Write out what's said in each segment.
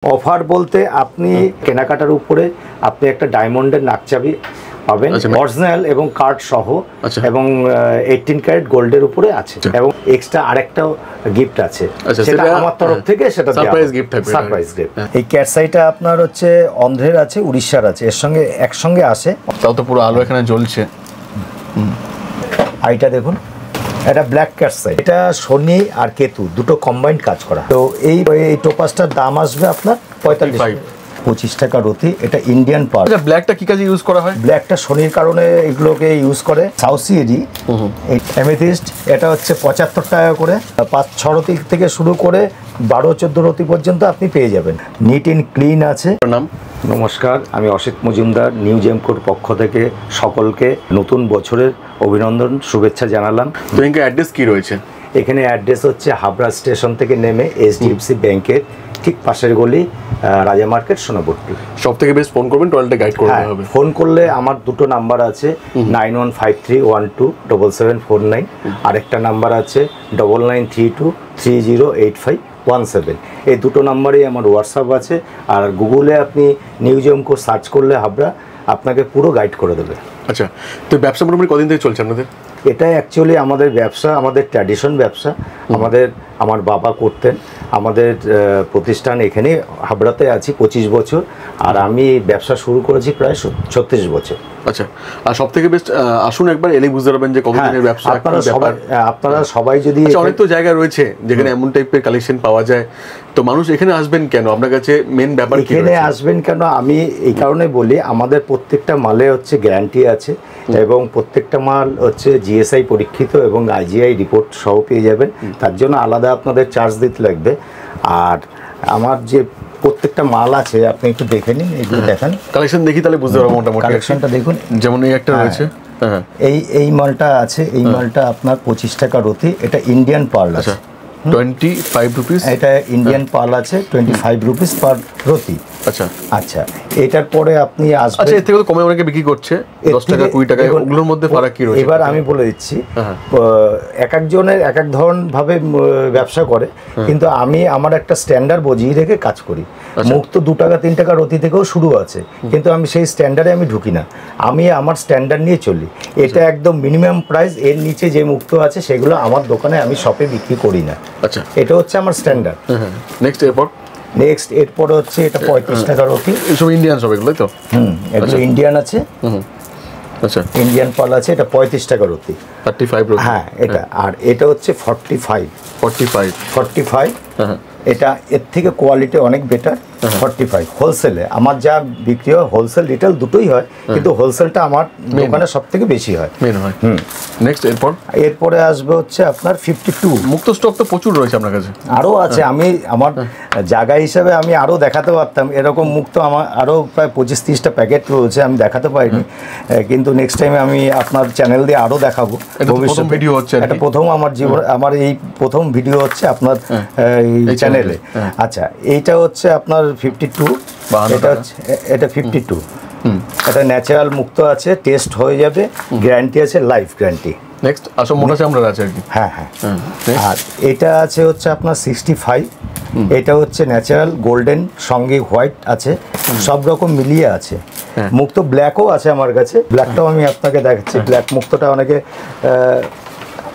Offer বলতে আপনি কেনাকাটার উপরে আপনি একটা ডায়মন্ডের নাকচাবি পাবেন অরিজিনাল এবং কার্ড সহ এবং 18 ক্যারেট গোল্ডের উপরে আছে এবং এক্সট্রা আরেকটা গিফট আছে সেটা আমার তরফ থেকে সেটা সারপ্রাইজ গিফট থাকবে সারপ্রাইজ গিফট। এই ক্যাটসাইটা আপনার হচ্ছে অন্ধ্রের আছে উড়িষ্যার আছে এর সঙ্গে একসঙ্গে আসে তাও তো পুরো আলো এখানে জ্বলছে। আইটা দেখুন এটা ব্ল্যাক ক্যাটসাই এটা শনি আর কেতু দুটো কম্বাইন্ড কাজ করা। তো এই টোপাসটার দাম আসবে আপনার 25 টাকা রতি। এটা ইন্ডিয়ান পার্ল। আচ্ছা ব্ল্যাকটা কি কাজে ইউজ করা হয়? ব্ল্যাকটা শনির কারণে এগুলোকে ইউজ করে। সাউসিয়েরি অ্যামেথিস্ট এটা হচ্ছে 75 টাকা করে 5-6 রতি থেকে শুরু করে 12-14 রতি পর্যন্ত আপনি পেয়ে যাবেন। নিট এন্ড ক্লিন আছে। নাম নমস্কার, আমি অসিত মজুমদার নিউ জেমকোর পক্ষ থেকে সকলকে নতুন বছরের অভিনন্দন শুভেচ্ছা জানালাম। তো এখানে অ্যাড্রেস কি রয়েছে? এখানে অ্যাড্রেস হচ্ছে হাবড়া স্টেশন থেকে নেমে এইচডিএফসি ব্যাংকের ঠিক পাশের গলি রাজা মার্কেট সোনাপট্টি। সব থেকে বেস্ট ফোন করবেন, টয়লেটে গাইড করতে হবে। ফোন করলে আমার দুটো নাম্বার আছে 9153127749 আরেকটা নাম্বার আছে 9932308517। এই দুটো নাম্বারেই আমার হোয়াটসঅ্যাপ আছে। আর গুগলে আপনি নিউ জেমকো সার্চ করলে হাবড়া আপনাকে পুরো গাইড করে দেবে। আচ্ছা, তো ব্যবসা মোটামুটি কদিন থেকে চলছে আপনাদের? এটা অ্যাকচুয়ালি আমাদের ব্যবসা, আমাদের ট্র্যাডিশন ব্যবসা। আমার বাবা করতেন। আমাদের প্রতিষ্ঠান এখানে হাবড়াতে আছি 25 বছর আর আমি ব্যবসা শুরু করেছি প্রায় 36 বছর। আচ্ছা, আর সব থেকে বেস্ট আসুন একবার এলেই বুঝতে পারবেন যে কতদিনের ব্যবসা। আপনারা সবাই যদি অনেক তো জায়গা রয়েছে যেখানে এমন টাইপের কালেকশন পাওয়া যায়, তো মানুষ এখানে আসবেন কেন? আপনার কাছে মেন ব্যাপার কি? এখানে আসবেন কেন আমি এই কারণে বলি, আমাদের প্রত্যেকটা মালে হচ্ছে গ্যারান্টি আছে এবং প্রত্যেকটা মাল হচ্ছে জিএসআই পরীক্ষিত এবং আইজিআই রিপোর্ট সহ পেয়ে যাবেন। তার জন্য আলাদা আপনাদের চার্জ দিতে লাগবে। আর আমার যে প্রত্যেকটা মাল আছে আপনি একটু দেখে নিন, এগুলো দেখেন কালেকশন দেখি তাহলে বুঝতে পারবো মোটামুটি। কালেকশনটা দেখুন, যেমন এই একটা রয়েছে এই মালটা আছে। এই মালটা আপনার 25 টাকা রতি। এটা ইন্ডিয়ান পার্ল আছে 25 রুপিস। এটা ইন্ডিয়ান পার্ল আছে 25 রুপিস পার রতি। আচ্ছা আচ্ছা, এটার পরে আপনি আসবেন। আচ্ছা, এর থেকে কমে অনেকে বিক্রি করছে 10 টাকা 20 টাকা, ওগুলোর মধ্যে ফারাক কি রয়েছে? এবার আমি বলে দিচ্ছি, এক একজনের এক এক ধরন ভাবে ব্যবসা করে, কিন্তু আমি আমার একটা স্ট্যান্ডার্ড বজিয়ে রেখে কাজ করি। মুখ তো 2 টাকা 3 টাকা রতি থেকেও শুরু আছে, কিন্তু আমি সেই স্ট্যান্ডার্ডে আমি ঢুকি না। আমি আমার স্ট্যান্ডার্ড নিয়ে চলি। এটা একদম মিনিমাম প্রাইস, এর নিচে যে মুক্ত আছে সেগুলো আমার দোকানে আমি শপে বিক্রি করি না। আচ্ছা, এটা হচ্ছে আমার স্ট্যান্ডার্ড। নেক্সট এরপরে হচ্ছে এটা 35 টাকা রতি। এইসব ইন্ডিয়ান সব এগুলোই তো? এগুলো ইন্ডিয়ান আছে। আচ্ছা, ইন্ডিয়ান পাল আছে। এটা 35 টাকা রতি। 35 রতি। হ্যাঁ, এটা আর এটা হচ্ছে 45। এটা এর থেকে কোয়ালিটি অনেক বেটার। 45 হোলসেলে আমার যা বিক্রি হয়, হোলসেল রিটেল দুটোই হয়, কিন্তু হোলসেলটা আমার দোকানে সব থেকে বেশি হয়। নেক্সট এরপরে আসবে হচ্ছে আপনার 52। মুক্ত স্টক তো প্রচুর রয়েছে আপনার কাছে। আরও আছে। আমি আমার জায়গা হিসাবে আমি আরও দেখাতে পারতাম। এরকম মুক্ত আমার আরও প্রায় 25-30টা প্যাকেট রয়েছে, আমি দেখাতে পারিনি, কিন্তু নেক্সট টাইমে আমি আপনার চ্যানেল দিয়ে আরও দেখাবো। ভবিষ্যৎ ভিডিও হচ্ছে এটা প্রথম আমার জীবন, আমার এই প্রথম ভিডিও হচ্ছে আপনার এই চ্যানেলে। আচ্ছা, এইটা হচ্ছে আপনার 52। এটা 52। এটা ন্যাচারাল মুক্ত আছে, টেস্ট হয়ে যাবে, গ্যারান্টি আছে, লাইফ গ্যারান্টি। নেক্সট আসো মোটা চামড়ার আছে আর কি। হ্যাঁ। আর এটা আছে হচ্ছে আপনার 65। এটা হচ্ছে ন্যাচারাল গোল্ডেন, সঙ্গে হোয়াইট আছে, সব রকম মিলিয়ে আছে। মুক্ত ব্ল্যাকও আছে আমার কাছে। ব্ল্যাকটাও আমি আপনাকে দেখাচ্ছি। ব্ল্যাক মুক্তটা অনেকে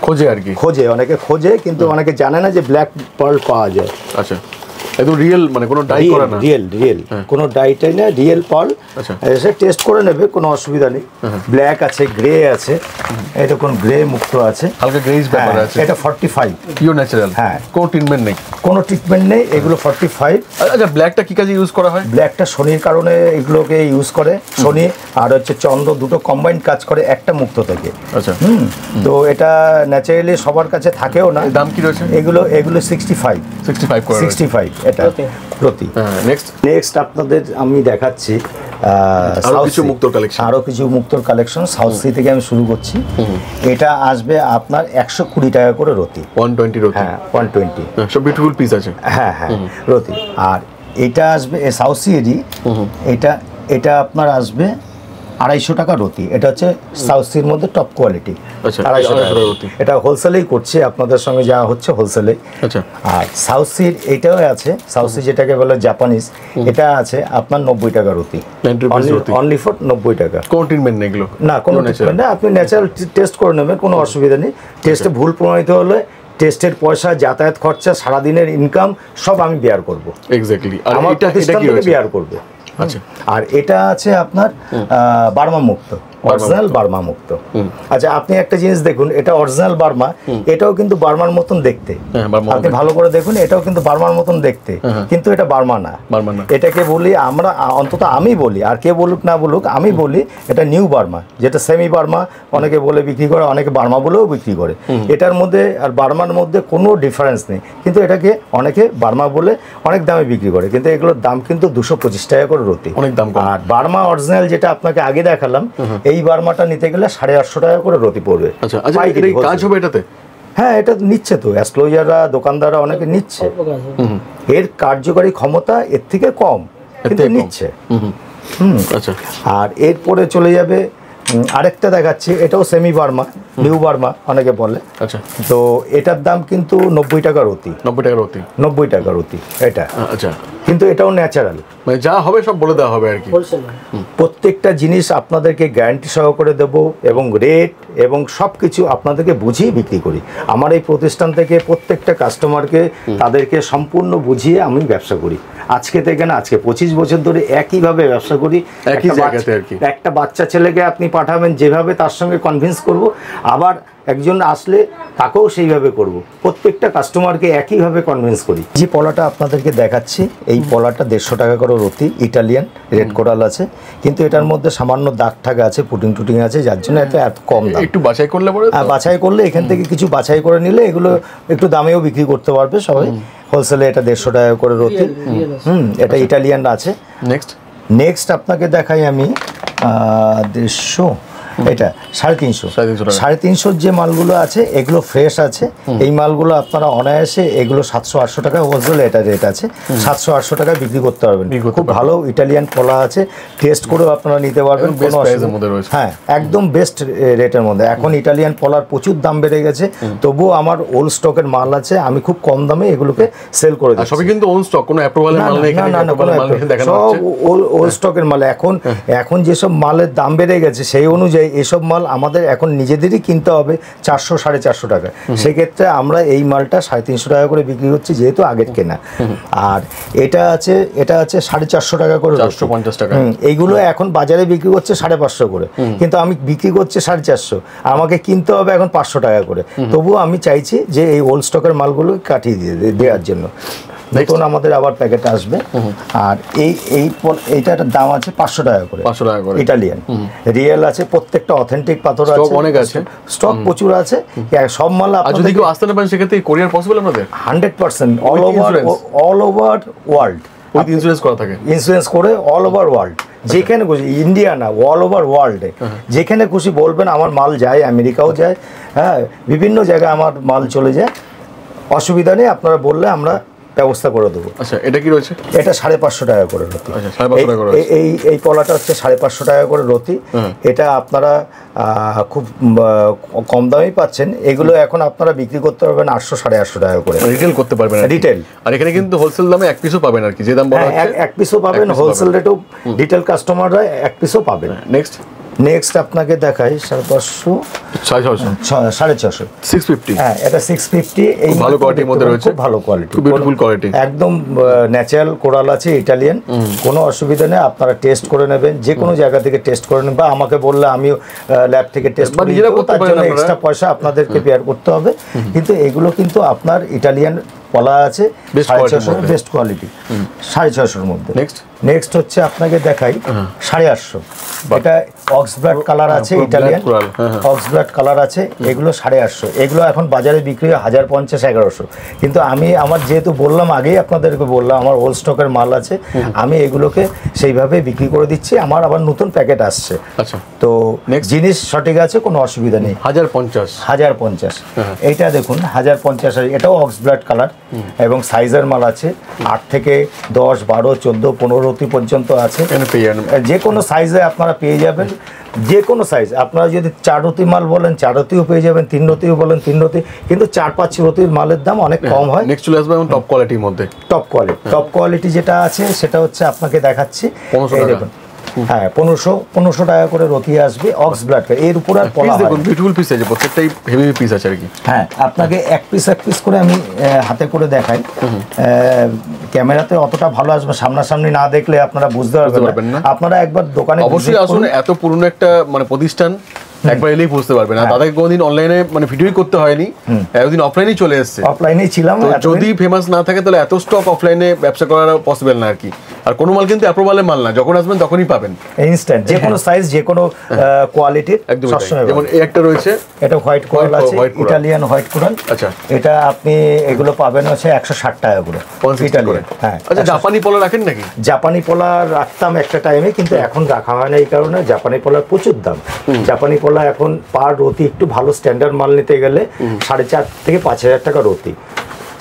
খোঁজে আর কি, অনেকে খোঁজে, কিন্তু অনেকে জানে না যে ব্ল্যাক পার্ল পাওয়া যায়। আচ্ছা, একদম রিয়েল, মানে কোনো ডাই করা না? রিয়েল কোনো ডাইটাই না, রিয়েল পার্ল। এসে টেস্ট করে নেবে, কোনো অসুবিধা নেই। ব্ল্যাক আছে, গ্রে আছে, এটা কোন গ্রে মুক্ত আছে, হালকা গ্রেইশ ব্যাপার আছে। এটা 45 পিওর ন্যাচারাল। হ্যাঁ, কোনো ট্রিটমেন্ট নেই। এগুলো 45। আচ্ছা, ব্ল্যাকটা কি কাজে ইউজ করা হয়? ব্ল্যাকটা শনির কারণে এগুলোকে ইউজ করে। শনি আর হচ্ছে চন্দ্র দুটো কম্বাইন্ড কাজ করে একটা মুক্ত থেকে। আচ্ছা, তো এটা ন্যাচারালি সবার কাছে থাকেও না। দাম কি রয়েছে? এগুলো 65 এটা প্রতি। নেক্সট আপনাদের আমি দেখাচ্ছি আরো কিছু মুক্তর কালেকশন। সাউথ সি থেকে আমি শুরু করছি। এটা আসবে আপনার 120 টাকা করে রতি। 120 রতি। হ্যাঁ, 120। সব বিউটিফুল পিস আছে। হ্যাঁ রতি। আর এটা আসবে সাউথ সিএডি। এটা আপনার আসবে 250 টাকা রতি। এটা হচ্ছে সাউথ সির মধ্যে টপ কোয়ালিটি। আচ্ছা, 250 টাকা রতি। এটা হোলসেলেই করছে, আপনাদের সঙ্গে যা হচ্ছে হোলসেলে। আচ্ছা, আর সাউথ সির এইটাও আছে, সাউথ সি যেটাকে বলে জাপানিজ, এটা আছে আপনার 90 টাকা রতি, অনলি ফর 90 টাকা। কোনো ট্রিটমেন্ট নেই এগুলো? না, কোনো ট্রিটমেন্ট না, আপনি ন্যাচারাল টেস্ট করে নেবেন, কোনো অসুবিধা নেই। টেস্টে ভুল প্রমাণিত হলে টেস্টের পয়সা, যাতায়াত খরচা, সারাদিনের ইনকাম সব আমি বেয়ার করবো। এক্স্যাক্টলি। আর আমার প্রতিষ্ঠান থেকে বেয়ার করবে। আচ্ছা, আর এটা আছে আপনার বার্মা মুক্ত, অরিজিনাল বার্মা মুক্ত। আচ্ছা, আপনি একটা জিনিস দেখুন, এটা অরিজিনাল বার্মা, এটাও কিন্তু বার্মার মতন দেখতে। আপনি ভালো করে দেখুন, এটাও কিন্তু বার্মার মতন দেখতে, কিন্তু এটা বার্মা না। এটাকে বলি আমরা, অন্তত আমি বলি, আর কে বলুক না বলুক, আমি বলি এটা নিউ বার্মা, যেটা সেমি বার্মা অনেকে বলে বিক্রি করে, অনেকে বার্মা বলেও বিক্রি করে। এটার মধ্যে আর বার্মার মধ্যে কোনো ডিফারেন্স নেই, কিন্তু এটাকে অনেকে বার্মা বলে অনেক দামে বিক্রি করে, কিন্তু এগুলোর দাম কিন্তু 225 টাকা করে রতি, অনেক দাম। আর বার্মা অরিজিনাল যেটা আপনাকে আগে দেখালাম, এই বার্মাটা নিতে গেলে 850 টাকা করে রতি পড়বে। আচ্ছা, আচ্ছা, এটা কাজ হবে এটাতে? হ্যাঁ, এটা নিচ্ছে তো অ্যাস্ট্রোলজাররা, দোকানদাররা অনেকে নিচ্ছে। এর কার্যকারী ক্ষমতা এর থেকে কম, কিন্তু নিচ্ছে। আচ্ছা, আর এরপরে চলে যাবে আরেকটা দেখাচ্ছি, এটাও সেমি বার্মা, নিউ বার্মা অনেকে বলে। আচ্ছা, তো এটার দাম কিন্তু 90 টাকা রতি। 90 টাকা রতি? 90 টাকা রতি এটা। আচ্ছা, কিন্তু এটাও ন্যাচারাল, মানে যা হবে সব বলে দেওয়া হবে আর কি। প্রত্যেকটা জিনিস আপনাদেরকে গ্যারান্টি সহকারে দেবো, এবং রেট এবং সব কিছু আপনাদেরকে বুঝিয়ে বিক্রি করি। আমার এই প্রতিষ্ঠান থেকে প্রত্যেকটা কাস্টমারকে তাদেরকে সম্পূর্ণ বুঝিয়ে আমি ব্যবসা করি। আজকে থেকে না, আজকে 25 বছর ধরে একইভাবে ব্যবসা করি। একই জায়গাতে আর কি। একটা বাচ্চা ছেলেকে আপনি পাঠাবেন, যেভাবে তার সঙ্গে কনভিন্স করব, আবার একজন আসলে তাকেও সেইভাবে করব। প্রত্যেকটা কাস্টমারকে একইভাবে কনভিন্স করি। যে পলাটা আপনাদেরকে দেখাচ্ছি, এই পলাটা 150 টাকা করে রতি, ইটালিয়ান রেড কোরাল আছে, কিন্তু এটার মধ্যে সামান্য দাগ ঠাগ আছে, পুটিং টুটিং আছে, যার জন্য এত কম দাম। একটু বাছাই করলে পরে, বাছাই করলে এখান থেকে কিছু বাছাই করে নিলে এগুলো একটু দামেও বিক্রি করতে পারবে সবাই। হোলসেলে এটা 150 টাকা করে রতি। এটা ইটালিয়ান আছে। নেক্সট আপনাকে দেখাই আমি 150, এটা 350। 350 যে মালগুলো আছে এগুলো ফ্রেশ আছে। এই মালগুলো আপনারা অনায়াসে, এগুলো 700-800 টাকা হোলসেল এটা রেট আছে, 700-800 টাকায় বিক্রি করতে পারবেন। খুব ভালো ইটালিয়ান কলা আছে, টেস্ট করেও আপনারা নিতে পারবেন। হ্যাঁ, একদম বেস্ট রেটের মধ্যে। এখন ইটালিয়ান কলার প্রচুর দাম বেড়ে গেছে, তবুও আমার ওল্ড স্টকের মাল আছে, আমি খুব কম দামে এগুলোকে সেল করে দিই। সবই কিন্তু ওল্ড স্টক, কোনো অ্যাপ্রুভালের মাল নেই, সব ওল্ড স্টকের মাল। এখন যেসব মালের দাম বেড়ে গেছে সেই অনুযায়ী এসব মাল আমাদের এখন নিজেদেরই কিনতে হবে 400-450 টাকা। সেক্ষেত্রে আমরা এই মালটা 350 টাকা করে বিক্রি করছি, যেহেতু আগের কেনা। আর এটা আছে 450 টাকা করে, 450 টাকা। এইগুলো এখন বাজারে বিক্রি করছে 550 করে, কিন্তু আমি বিক্রি করছি 450। আমাকে কিনতে হবে এখন 500 টাকা করে। তবুও আমি চাইছি যে এই ওল্ড স্টকের মালগুলো কাটিয়ে দেওয়ার জন্য। নতুন আমাদের আবার প্যাকেট আসবে। আর এইটার দাম আছে 500 টাকা করে, ইটালিয়ান রিয়েল আছে, প্রত্যেকটা অথেন্টিক পাথর আছে, অনেক আছে, স্টক প্রচুর আছে। সব মাল যদি কেউ আসতে না পারেন সেক্ষেত্রে কোরিয়ার পসিবল আপনাদের? 100% all over world. With insurance করা থাকে? ইন্স্যুরেন্স করে অল ওভার ওয়ার্ল্ড, যেখানে খুশি, ইন্ডিয়া না, অল ওভার ওয়ার্ল্ডে যেখানে খুশি বলবেন। আমার মাল যায়, আমেরিকাও যায়, হ্যাঁ, বিভিন্ন জায়গায় আমার মাল চলে যায়, অসুবিধা নেই। আপনারা বললে আমরা ব্যবস্থা করে দেবো। আচ্ছা, এটা কি রয়েছে? এটা 550 টাকা করে রতি। এই কলাটা হচ্ছে 550 টাকা করে রতি। এটা আপনারা খুব কম দামেই পাচ্ছেন। এগুলো এখন আপনারা বিক্রি করতে পারবেন 800-850 টাকা করে, রিটেল করতে পারবেন, রিটেল। আর এখানে কিন্তু হোলসেল দামে এক পিসও পাবেন আর কি, যে দাম বলা হচ্ছে এক পিসও পাবেন, হোলসেল রেটেও রিটেল কাস্টমাররা এক পিসও পাবেন। নেক্সট আপনাকে দেখাই 550, 650, 650। হ্যাঁ, এটা 650। এই ভালো কোয়ালিটির মধ্যে রয়েছে, খুব ভালো কোয়ালিটি, খুব বিউটিফুল কোয়ালিটি, একদম ন্যাচারাল কোরাল আছে, ইটালিয়ান। কোনো অসুবিধা নেই, আপনারা টেস্ট করে নেবেন, যে কোনো জায়গা থেকে টেস্ট করে নেবেন, বা আমাকে বললে আমিও ল্যাব থেকে টেস্ট করে দেবো, তার জন্য এক্সট্রা পয়সা আপনাদেরকে পেয়ার করতে হবে। কিন্তু এগুলো কিন্তু আপনার ইটালিয়ান কলা আছে, 650, বেস্ট কোয়ালিটি, 650-এর মধ্যে। নেক্সট হচ্ছে আপনাকে দেখাই 850। এটা অক্সব্লাড কালার আছে, ইটালিয়ান অক্সব্লাড কালার আছে, এগুলো 850। এগুলো এখন বাজারে বিক্রি হয় 1050-1100। কিন্তু আমি আমার যেহেতু বললাম, আগেই আপনাদেরকে বললাম আমার ওল্ড স্টকের মাল আছে, আমি এগুলোকে সেইভাবে বিক্রি করে দিচ্ছি। আমার আবার নতুন প্যাকেট আসছে। আচ্ছা, তো জিনিস সঠিক আছে, কোনো অসুবিধা নেই। 1050। এইটা দেখুন 1050, এটাও অক্সব্লাড কালার। এবং সাইজের মাল আছে 8 থেকে 10, 12, 14, 15 রতি পর্যন্ত আছে। যে কোনো সাইজে আপনারা পেয়ে যাবেন, যে কোনো সাইজ। আপনারা যদি 4 রতি মাল বলেন 4 রতিও পেয়ে যাবেন, 3 রতিও বলেন 3 রতি, কিন্তু 4-5 রতির মালের দাম অনেক কম হয়। নেক্সট চলে আসবে টপ কোয়ালিটির মধ্যে। টপ কোয়ালিটি যেটা আছে সেটা হচ্ছে আপনাকে দেখাচ্ছি, 1500 এই দেখুন, হ্যাঁ 1500 টাকা করে রতি আসবে অক্স ব্লাড। এর উপর আর পলা দেখুন বিউটিফুল পিস আছে, প্রত্যেকটাই হেভি পিস আছে আর কি। হ্যাঁ, আপনাকে এক পিস করে আমি হাতে করে দেখাই। ক্যামেরাতে অতটা ভালো আসবে, সামনাসামনি না দেখলে আপনারা বুঝতে পারবেন না। আপনারা একবার দোকানে অবশ্যই আসুন, এত পুরনো একটা মানে প্রতিষ্ঠান, একবার এলেই বুঝতে পারবেন। আর দাদাকে কোনদিন অনলাইনে মানে ভিডিওই করতে হয়নি, একদিন অফলাইনেই চলে এসেছে। অফলাইনেই ছিলাম। যদি ফেমাস না থাকে তাহলে এত স্টক অফলাইনে ব্যবসা করা পসিবল না আর কি। আর কোনো মাল কিন্তু অ্যাপ্রুভালের মাল না, যখন আসবেন তখনই পাবেন ইনস্ট্যান্ট, যে কোনো সাইজ, যে কোনো কোয়ালিটির। যেমন এই একটা রয়েছে, এটা হোয়াইট কোরাল আছে, ইটালিয়ান হোয়াইট কোরাল। আচ্ছা, এটা আপনি এগুলো পাবেন হচ্ছে 160 টাকা করে ইটালিয়ান। হ্যাঁ, আচ্ছা, জাপানি পলা রাখেন নাকি? জাপানি পলা রাখতাম একটা টাইমে, কিন্তু এখন রাখা হয় না এই কারণে জাপানি পলার প্রচুর দাম। জাপানি পলা এখন পার রতি একটু ভালো স্ট্যান্ডার্ড মাল নিতে গেলে 4,500 থেকে 5,000 টাকা রতি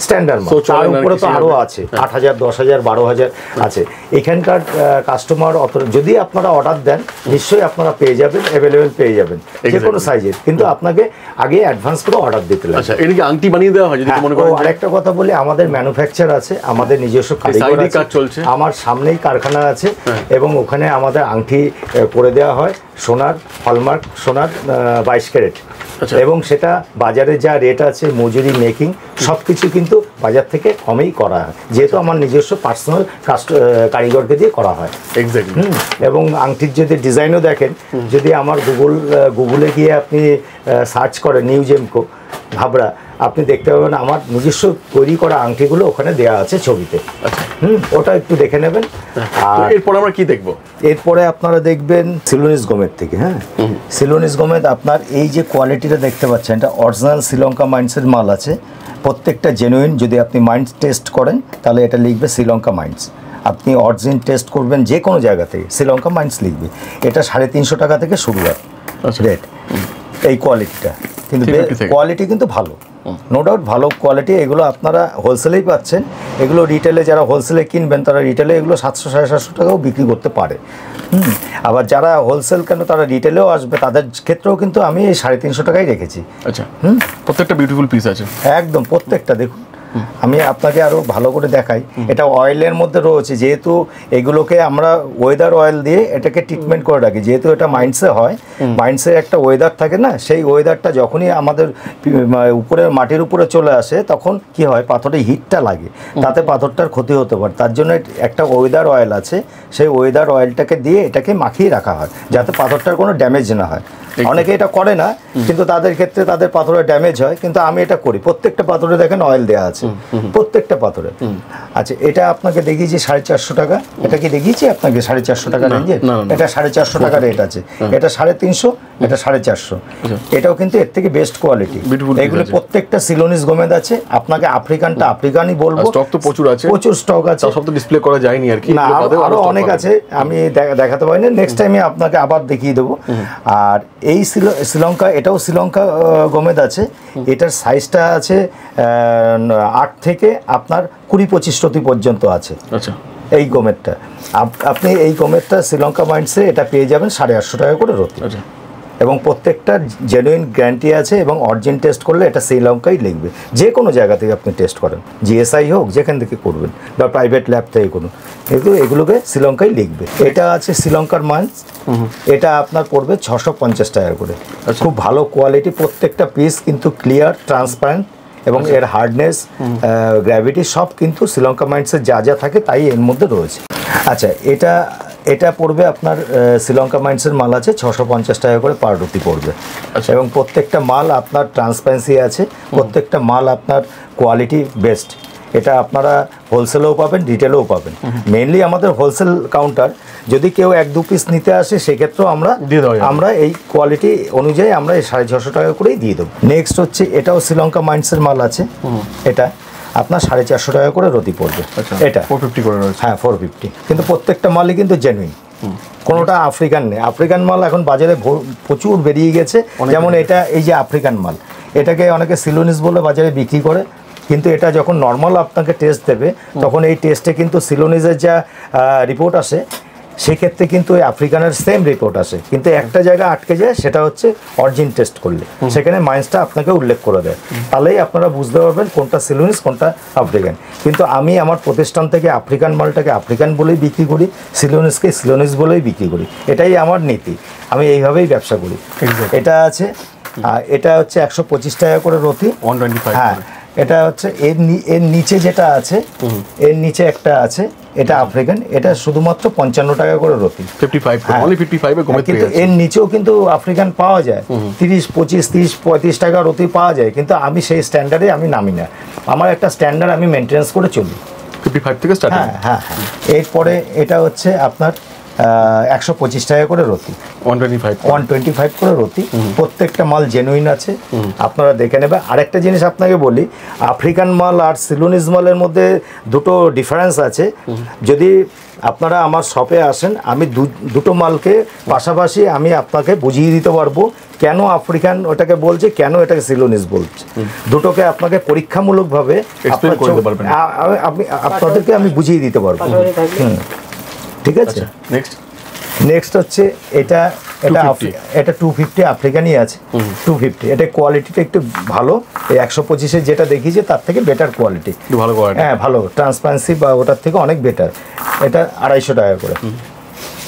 স্ট্যান্ডার্ড মাল। তার উপরে তো আরো আছে, 8,000, 10,000, 12,000 আছে। এখানকার কাস্টমার যদি আপনারা অর্ডার দেন নিশ্চয়ই আপনারা পেয়ে যাবেন, অ্যাভেলেবেল পেয়ে যাবেন যে কোনো সাইজের, কিন্তু আপনাকে আগে অ্যাডভান্স করে অর্ডার দিতে লাগে। আচ্ছা, এটা কি আংটি বানিয়ে দেওয়া হয় যদি মনে করেন? আরেকটা কথা বলি, আমাদের ম্যানুফ্যাকচার আছে, আমাদের নিজস্ব কারিগর আছে, আমার সামনেই কারখানা আছে, এবং ওখানে আমাদের আংটি করে দেওয়া হয় সোনার, হলমার্ক সোনার 22 ক্যারেট। এবং সেটা বাজারে যা রেট আছে, মজুরি, মেকিং সবকিছু কিন্তু বাজার থেকে কমেই করা হয়, যেহেতু আমার নিজস্ব পার্সোনাল কারিগরকে দিয়ে করা হয়। এক্স্যাক্টলি। এবং আংটির যদি ডিজাইনও দেখেন, যদি আমার গুগলে গিয়ে আপনি সার্চ করেন নিউ জেমকো ভাবরা, আপনি দেখতে পাবেন আমার নিজস্ব তৈরি করা আংটিগুলো ওখানে দেওয়া আছে ছবিতে। ওটা একটু দেখে নেবেন। আর এরপর আমরা কি দেখব? এরপরে আপনারা দেখবেন সিলোনিস গোমেদ থেকে। হ্যাঁ, সিলোনিস গোমেদ আপনার এই যে কোয়ালিটিটা দেখতে পাচ্ছেন, এটা অরিজিনাল শ্রীলঙ্কা মাইন্সের মাল আছে, প্রত্যেকটা জেনুইন। যদি আপনি মাইন্স টেস্ট করেন তাহলে এটা লিখবে শ্রীলঙ্কা মাইন্স। আপনি অরিজিন টেস্ট করবেন যে কোনো জায়গা থেকে, শ্রীলঙ্কা মাইন্স লিখবে। এটা 350 টাকা থেকে শুরু হয় রেট, এই কোয়ালিটিটা। কিন্তু কোয়ালিটি কিন্তু ভালো, নো ডাউট ভালো কোয়ালিটি। এগুলো আপনারা হোলসেলেই পাচ্ছেন। এগুলো রিটেলে যারা হোলসেলে কিনবেন তারা রিটেলে এগুলো 700-750 টাকাও বিক্রি করতে পারে। আবার যারা হোলসেল কেন তারা রিটেলেও আসবে, তাদের ক্ষেত্রেও কিন্তু আমি এই 350 টাকাই রেখেছি। আচ্ছা, প্রত্যেকটা বিউটিফুল পিস আছে একদম, প্রত্যেকটা দেখুন। আমি আপনাকে আরো ভালো করে দেখাই। এটা অয়েলের মধ্যে রয়েছে, যেহেতু এগুলোকে আমরা ওয়েদার অয়েল দিয়ে এটাকে ট্রিটমেন্ট করে রাখি, যেহেতু এটা মাইন্ডসে হয়। মাইন্ডসে একটা ওয়েদার থাকে না, সেই ওয়েদারটা যখনই আমাদের উপরে মাটির উপরে চলে আসে তখন কি হয়, পাথরে হিটটা লাগে, তাতে পাথরটার ক্ষতি হতে পারে। তার জন্য একটা ওয়েদার অয়েল আছে, সেই ওয়েদার অয়েলটাকে দিয়ে এটাকে মাখিয়ে রাখা হয় যাতে পাথরটার কোনো ড্যামেজ না হয়। অনেকে এটা করে না, কিন্তু তাদের ক্ষেত্রে তাদের পাথরের ড্যামেজ হয়, কিন্তু আমি এটা করি। প্রত্যেকটা পাথরে দেখেন অয়েল দেওয়া আছে, প্রত্যেকটা পাথরে। আচ্ছা, এটা আপনাকে দেখিয়েছি 450 টাকা। এটা কি দেখিয়েছি আপনাকে 450 টাকা রেঞ্জে? এটা 450 টাকা রেট আছে। এটা 350, এটা 450। এটাও কিন্তু এর থেকে বেস্ট কোয়ালিটি। এগুলো প্রত্যেকটা সিলোনিস গোমেদ আছে। আপনাকে আফ্রিকানটা আফ্রিকানই বলবো, স্টক তো প্রচুর আছে, প্রচুর স্টক আছে, সব তো ডিসপ্লে করা যায়নি আর কি, না আরো অনেক আছে, আমি দেখাতে পারি না। নেক্সট টাইমে আপনাকে আবার দেখিয়ে দেবো। আর এই শ্রীলঙ্কা, এটাও শ্রীলঙ্কা গোমেদ আছে। এটার সাইজটা আছে 8 থেকে আপনার 20-25 রতি পর্যন্ত আছে। আচ্ছা, এই গোমেদটা আপনি এই গোমেদটা শ্রীলঙ্কা মাইন্ডসে এটা পেয়ে যাবেন 850 টাকা করে রতি। আচ্ছা, এবং প্রত্যেকটা জেনুইন গ্যারান্টি আছে, এবং অরিজিন টেস্ট করলে এটা শ্রীলঙ্কাই লিখবে। যে কোনো জায়গা থেকে আপনি টেস্ট করেন, জিএসআই হোক, যেখান থেকে করবেন, বা প্রাইভেট ল্যাব থেকে কোনো, কিন্তু এগুলোকে শ্রীলঙ্কাই লিখবে। এটা আছে শ্রীলঙ্কার মাইন্স, এটা আপনার পড়বে 650 টাকা করে। খুব ভালো কোয়ালিটি, প্রত্যেকটা পিস কিন্তু ক্লিয়ার, ট্রান্সপারেন্ট, এবং এর হার্ডনেস, গ্র্যাভিটি সব কিন্তু শ্রীলঙ্কা মাইন্সের যা যা থাকে তাই এর মধ্যে রয়েছে। আচ্ছা, এটা পড়বে আপনার শ্রীলঙ্কা মাইন্সের মাল আছে 650 টাকা করে পার রতি পড়বে। এবং প্রত্যেকটা মাল আপনার ট্রান্সপারেন্সি আছে, প্রত্যেকটা মাল আপনার কোয়ালিটি বেস্ট। এটা আপনারা হোলসেলেও পাবেন, রিটেলেও পাবেন। মেইনলি আমাদের হোলসেল কাউন্টার। যদি কেউ 1-2 পিস নিতে আসে সেক্ষেত্রেও আমরা এই কোয়ালিটি অনুযায়ী আমরা এই 650 টাকা করেই দিয়ে দেবো। নেক্সট হচ্ছে, এটাও শ্রীলঙ্কা মাইন্সের মাল আছে। এটা আপনার 450 টাকা করে রতি পড়বে। এটা 450 করে রয়েছে। হ্যাঁ, 450। কিন্তু প্রত্যেকটা মালই কিন্তু জেনুইন, কোনোটা আফ্রিকান নেই। আফ্রিকান মাল এখন বাজারে প্রচুর বেরিয়ে গেছে। যেমন এটা, এই যে আফ্রিকান মাল, এটাকে অনেকে সিলোনিস বলে বাজারে বিক্রি করে। কিন্তু এটা যখন নর্মাল আপনাকে টেস্ট দেবে তখন এই টেস্টে কিন্তু সিলোনিজের যা রিপোর্ট আসে সেক্ষেত্রে কিন্তু ওই আফ্রিকানের সেম রিপোর্ট আসে, কিন্তু একটা জায়গা আটকে যায়, সেটা হচ্ছে অরিজিন টেস্ট করলে সেখানে মাইন্সটা আপনাকে উল্লেখ করে দেয়, তাহলেই আপনারা বুঝতে পারবেন কোনটা সিলোনিজ কোনটা আফ্রিকান। কিন্তু আমি আমার প্রতিষ্ঠান থেকে আফ্রিকান মালটাকে আফ্রিকান বলেই বিক্রি করি, সিলোনিজকে সিলোনিজ বলেই বিক্রি করি, এটাই আমার নীতি, আমি এইভাবেই ব্যবসা করি। এটা আছে, এটা হচ্ছে 125 টাকা করে রতি, 125। হ্যাঁ, এটা হচ্ছে এর নিচে যেটা আছে, এর নিচে একটা আছে, এটা আফ্রিকান, এটা শুধুমাত্র 55 টাকা করে রতি, 55 অনলি 55 এ গোমেদ। কিন্তু এর নিচেও কিন্তু আফ্রিকান পাওয়া যায়, 30, 25, 30, 35 টাকা রতি পাওয়া যায়, কিন্তু আমি সেই স্ট্যান্ডার্ডে আমি নামি না, আমার একটা স্ট্যান্ডার্ড আমি মেনটেন্স করে চলি, 55 থেকে স্টার্ট। হ্যাঁ হ্যাঁ। এরপরে এটা হচ্ছে আপনার 125 টাকা করে রতি, 125 করে রতি, প্রত্যেকটা মাল জেনুইন আছে, আপনারা দেখে নেবে। আরেকটা জিনিস আপনাকে বলি, আফ্রিকান মাল আর সিলোনিজ মালের মধ্যে দুটো ডিফারেন্স আছে। যদি আপনারা আমার শপে আসেন, আমি দুটো মালকে পাশাপাশি আমি আপনাকে বুঝিয়ে দিতে পারবো কেন আফ্রিকান ওটাকে বলছে, কেন এটাকে সিলোনিজ বলছে, দুটোকে আপনাকে পরীক্ষামূলকভাবে আপনাদেরকে আমি বুঝিয়ে দিতে পারবো। ঠিক আছে, নেক্সট হচ্ছে এটা 250 আফ্রিকানই আছে, 250, এটা কোয়ালিটিটা একটু ভালো, এই 125-এ যেটা দেখিয়েছে তার থেকে বেটার কোয়ালিটি, হ্যাঁ ভালো ট্রান্সপারেন্সি বা ওটার থেকে অনেক বেটার, এটা 250 টাকা করে।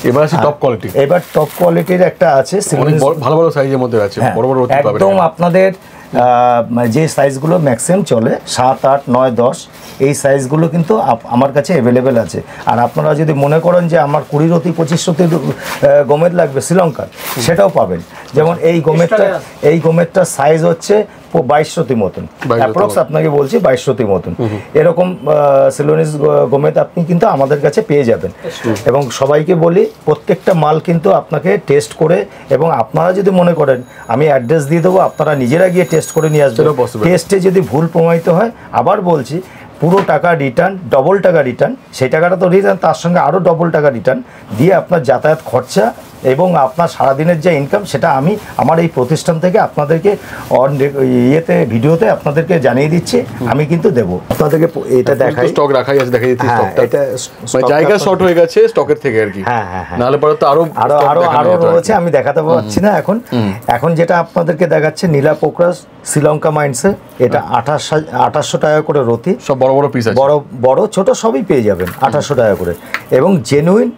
এবার আছে টপ কোয়ালিটি, এবার টপ কোয়ালিটির একটা আছে, ভালো ভালো সাইজের মধ্যে আছে, বড় বড় একদম আপনাদের যে সাইজগুলো ম্যাক্সিমাম চলে 7, 8, 9, 10 এই সাইজগুলো কিন্তু আমার কাছে অ্যাভেলেবেল আছে। আর আপনারা যদি মনে করেন যে আমার 20 রতি 25 রতির গোমেদ লাগবে শ্রীলঙ্কার, সেটাও পাবেন। যেমন এই গোমেদটার সাইজ হচ্ছে 22 রতি মতন, অ্যাপ্রক্স আপনাকে বলছি 22 রতি মতন, এরকম সিলোনিজ গোমেদ আপনি কিন্তু আমাদের কাছে পেয়ে যাবেন। এবং সবাইকে বলি প্রত্যেকটা মাল কিন্তু আপনাকে টেস্ট করে, এবং আপনারা যদি মনে করেন আমি অ্যাড্রেস দিয়ে দেবো, আপনারা নিজেরা গিয়ে টেস্ট করে নিয়ে আসবেন। টেস্টে যদি ভুল প্রমাণিত হয়, আবার বলছি পুরো টাকা রিটার্ন, ডবল টাকা রিটার্ন, সেই টাকাটা তো রিটার্ন, তার সঙ্গে আরও ডবল টাকা রিটার্ন দিয়ে আপনার যাতায়াত খরচা এবং আপনার সারাদিনের যে ইনকাম সেটা আমি আমার এই প্রতিষ্ঠান থেকে আপনাদেরকে ভিডিওতে আপনাদেরকে জানিয়ে দিচ্ছি, আমি কিন্তু দেবো আপনাদেরকে। এটা দেখাই, স্টক রাখাই আছে, দেখাই দিচ্ছি স্টকটা, এটা জায়গা শর্ট হয়ে গেছে স্টকের থেকে আর কি। হ্যাঁ হ্যাঁ, নাহলে পরে তো আরো রয়েছে, আমি দেখাতে পারছি না এখন যেটা আপনাদেরকে দেখাচ্ছে নীলা পোকরাজ শ্রীলঙ্কা মাইন্সে, এটা 2800 টাকা করে রতি, সব বড় বড় পিস আছে, বড় ছোট সবই পেয়ে যাবেন 2800 টাকা করে, এবং জেনুইন,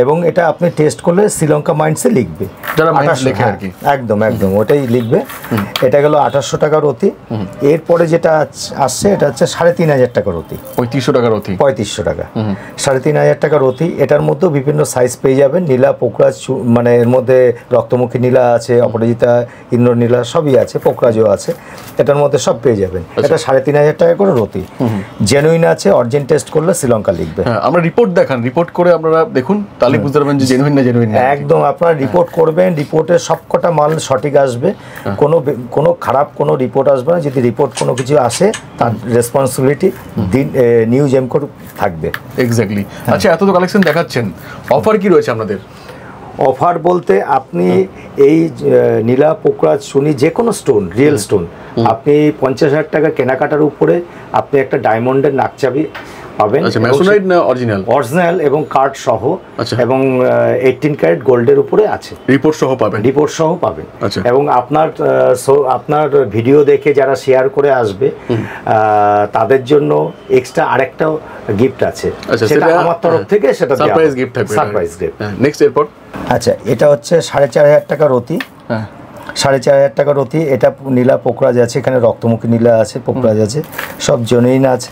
এবং এটা আপনি টেস্ট করলে শ্রীলঙ্কা মাইন্ডসে লিখবে, একদম একদম ওটাই লিখবে। এটা গেল 2800 টাকা রতি। এরপরে যেটা আসছে এটা হচ্ছে 3500 টাকা রতি, 3500 টাকা রতি, 3500 টাকা, 3500 টাকা রতি। এটার মধ্যেও বিভিন্ন সাইজ পেয়ে যাবেন, নীলা পোকরাজ, মানে এর মধ্যে রক্তমুখী নীলা আছে, অপরাজিতা ইন্দ্র নীলা সবই আছে, পোকরাজও আছে, এটার মধ্যে সব পেয়ে যাবেন। এটা 3500 টাকা করে রতি, জেনুইন আছে, অরিজিন টেস্ট করলে শ্রীলঙ্কা লিখবে। আমরা রিপোর্ট দেখান, রিপোর্ট করে আপনারা দেখুন, তাহলে বুঝতে পারবেন যে জেনুইন না জেনুইন না। একদম আপনারা রিপোর্ট করবেন, রিপোর্টে সবকটা মাল সঠিক আসবে, কোনো খারাপ কোনো রিপোর্ট আসবে না। যদি রিপোর্ট কোনো কিছু আসে তার রেসপন্সিবিলিটি নিউজ এমকোর থাকবে। এক্স্যাক্টলি। আচ্ছা, এত তো কালেকশন দেখাচ্ছেন, অফার কি রয়েছে আপনাদের? অফার বলতে আপনি এই নীলা পোকরাজ সোনি যে কোনো স্টোন, রিয়েল স্টোন, আপনি 50,000 টাকা কেনাকাটার উপরে আপনি একটা ডায়মন্ডের নাকচাবি পাবেন, অরিজিনাল এবং কার্ড সহ, এবং 18 ক্যারেট গোল্ডের উপরে আছে, রিপোর্ট সহ পাবেন। এবং আপনার ভিডিও দেখে যারা শেয়ার করে আসবে তাদের জন্য এক্সট্রা আরেকটা গিফট আছে, সেটা আমার তরফ থেকে, সেটা সারপ্রাইজ গিফট থাকবে, সারপ্রাইজ গিফট। নেক্সট এরপর আচ্ছা, এটা হচ্ছে 4500 টাকা রতি, 4500 টাকা রতি। এটা নীলা পোকরাজ আছে, এখানে রক্তমুখী নীলা আছে, পোকরাজ আছে, সব জেনুইন আছে,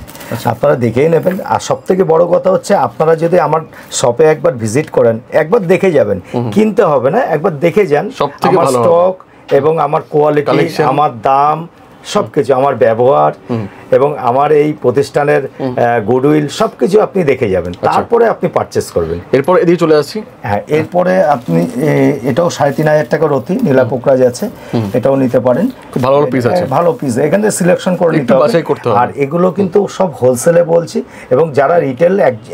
আপনারা দেখেই নেবেন। আর সব থেকে বড় কথা হচ্ছে, আপনারা যদি আমার শপে একবার ভিজিট করেন, একবার দেখে যাবেন, কিনতে হবে না, একবার দেখে যান আমার স্টক এবং আমার কোয়ালিটি, আমার দাম, সবকিছু, আমার ব্যবহার এবং আমার এই প্রতিষ্ঠানের গুডউইল সবকিছু আপনি দেখে যাবেন, তারপরে আপনি পারচেস করবেন। এরপর এদিকে চলে আসছি। হ্যাঁ, এরপরে আপনি এটাও 3500 টাকা রতি, নীলা পোকরাজ আছে, এটাও নিতে পারেন, খুব ভালো ভালো পিস আছে, ভালো পিস, এখান থেকে সিলেকশন করে নিতে হবে। আর এগুলো কিন্তু সব হোলসেলে বলছি, এবং যারা রিটেল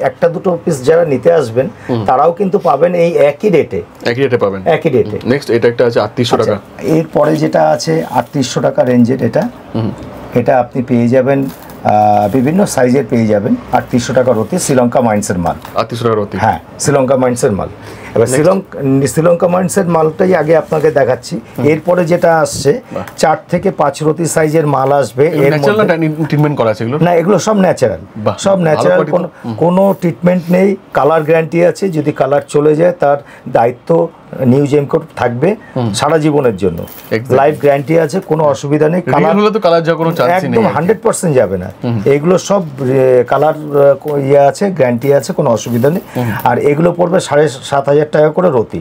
একটা দুটো পিস যারা নিতে আসবেন তারাও কিন্তু পাবেন এই একই রেটে পাবেন, একই রেটে। নেক্সট এটা একটা আছে 3800 টাকা। এরপরে যেটা আছে 3800 টাকা রেঞ্জের, এটা আপনি পেয়ে যাবেন বিভিন্ন সাইজের পেয়ে যাবেন। 3800 টাকা রতি, শ্রীলঙ্কা মাইন্সের মাল। 3800 টাকা রতি, হ্যাঁ শ্রীলঙ্কা মাইন্সের মাল। এবার শ্রীলঙ্কা মাইন্সের মালটাই আগে আপনাকে দেখাচ্ছি। এরপরে যেটা আসছে 4 থেকে 5 রতি সাইজের মাল আসবে। ট্রিটমেন্ট করা আছে এগুলো? না, এগুলো সব ন্যাচারাল, সব ন্যাচারাল, কোনো ট্রিটমেন্ট নেই। কালার গ্যারান্টি আছে, যদি কালার চলে যায় তার দায়িত্ব নিউ জেমকো থাকবে সারা জীবনের জন্য। লাইফ গ্যারান্টি আছে, কোনো অসুবিধা নেই। কালার হলে তো কালার যাওয়ার কোনো চান্সই নেই, একদম 100% যাবে না। এগুলো সব কালার ইয়ে আছে, গ্যারান্টি আছে, কোনো অসুবিধা নেই। আর এগুলো পড়বে 7,500 টাকা করে রতি,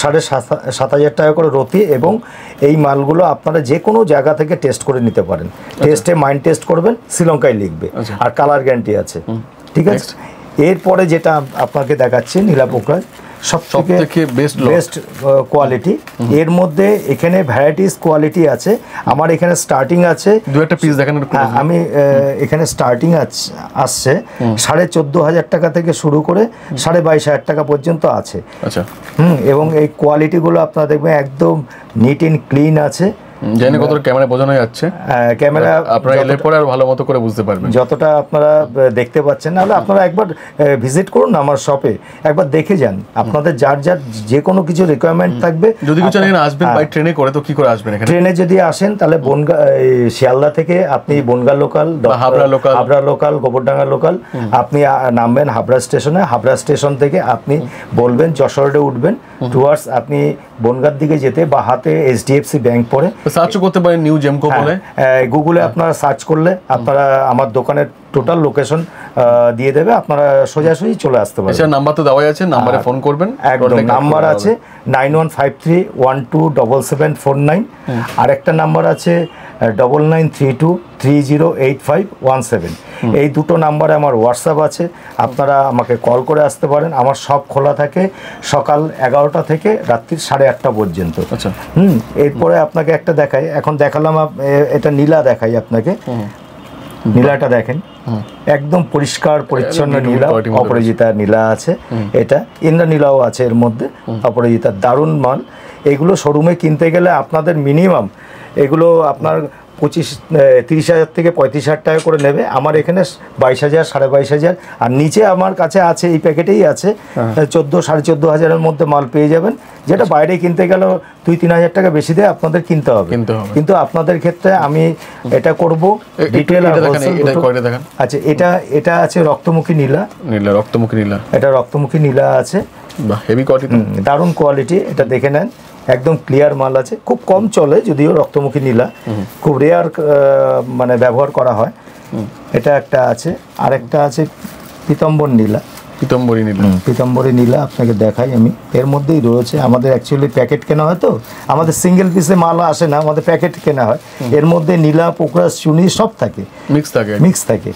7,500 টাকা করে রতি। এবং এই মালগুলো আপনারা যে কোনো জায়গা থেকে টেস্ট করে নিতে পারেন। টেস্টে মাইন্ড টেস্ট করবেন, শ্রীলঙ্কায় লিখবে, আর কালার গ্যারান্টি আছে। ঠিক আছে, এরপরে যেটা আপনাকে দেখাচ্ছি নীলা পোকরাজ, সবথেকে বেস্ট কোয়ালিটি। এর মধ্যে এখানে ভ্যারাইটিস কোয়ালিটি আছে। আমার এখানে স্টার্টিং আছে, দুইটা পিস দেখেন আমি এখানে স্টার্টিং আসছে 14,500 টাকা থেকে শুরু করে 22,500 টাকা পর্যন্ত আছে। আচ্ছা, এবং এই কোয়ালিটিগুলো আপনারা দেখবেন একদম নিট এন্ড ক্লিন আছে। জানি কত ক্যামেরা বোঝানো যাচ্ছে, ক্যামেরা আপনারা এলে পরে আর ভালো মতো করে বুঝতে পারবেন। যতটা আপনারা দেখতে পাচ্ছেন, নাহলে আপনারা একবার ভিজিট করুন আমার শপে, একবার দেখে যান। আপনাদের যার যার যে কোনো কিছু রিকোয়ারমেন্ট থাকবে, যদি কিছু আসবেন বাই ট্রেনে করে, তো কি করে আসবেন এখানে? ট্রেনে যদি আসেন তাহলে শিয়ালদা থেকে আপনি Bongaon local, Habra local, Gobardanga local, আপনি নামবেন হাবড়া স্টেশনে। হাবড়া স্টেশন থেকে আপনি বলবেন যশোর রোডে উঠবেন, টুয়ার্ডস আপনি বনগাঁর দিকে যেতে বা হাতে HDFC ব্যাংক পড়ে সার্চ করতে পারেন নিউ জেমকো বলে। গুগলে আপনারা সার্চ করলে আপনারা আমার দোকানের টোটাল লোকেশন দিয়ে দেবে, আপনারা সোজাসুজি চলে আসতে পারেন। আচ্ছা, নাম্বার তো দেওয়াই আছে, নাম্বারে ফোন করবেন। একদম নাম্বার আছে 9153127749। আরেকটা নাম্বার আছে 9932308517। এই দুটো নাম্বারে আমার হোয়াটসঅ্যাপ আছে, আপনারা আমাকে কল করে আসতে পারেন। আমার সব খোলা থাকে সকাল 11টা থেকে রাত্রি 8:30 পর্যন্ত। আচ্ছা, এরপরে আপনাকে একটা দেখাই, এখন দেখালাম, এটা নীলা দেখাই আপনাকে। নীলাটা দেখেন, একদম পরিষ্কার পরিচ্ছন্ন নীলা, অপরাজিতা নীলা আছে। এটা ইন্দ্রা নীলাও আছে এর মধ্যে, অপরাজিতা দারুণ মাল। এগুলো শোরুমে কিনতে গেলে আপনাদের মিনিমাম এগুলো আপনার 30,000 থেকে 35,000 টাকা করে নেবে। আমার এখানে 22,000, 22,500। আর নিচে আমার কাছে আছে, এই প্যাকেটেই আছে 14,000-14,500-এর মধ্যে মাল পেয়ে যাবেন, যেটা বাইরে কিনতে গেলেও 2-3,000 টাকা বেশি দিয়ে আপনাদের কিনতে হবে। কিন্তু আপনাদের ক্ষেত্রে আমি এটা করব ডিটেইল। আচ্ছা, এটা আছে রক্তমুখী নীলা, এটা রক্তমুখী নীলা আছে, হেভি কোয়ালিটি, দারুণ কোয়ালিটি। এটা দেখে নেন, একদম ক্লিয়ার মাল আছে, খুব কম চলে যদিও রক্তমুখী নীলা, খুব রেয়ার মানে ব্যবহার করা হয়। এটা একটা আছে, আরেকটা আছে পীতাম্বরী নীলা, আপনাকে দেখাই আমি। এর মধ্যেই রয়েছে, আমাদের অ্যাকচুয়ালি প্যাকেট কেনা হয়, তো আমাদের সিঙ্গেল পিসে মাল আসে না, আমাদের প্যাকেট কেনা হয়। এর মধ্যে নীলা, পোকরাজ, চুনি সব থাকে, মিক্স থাকে।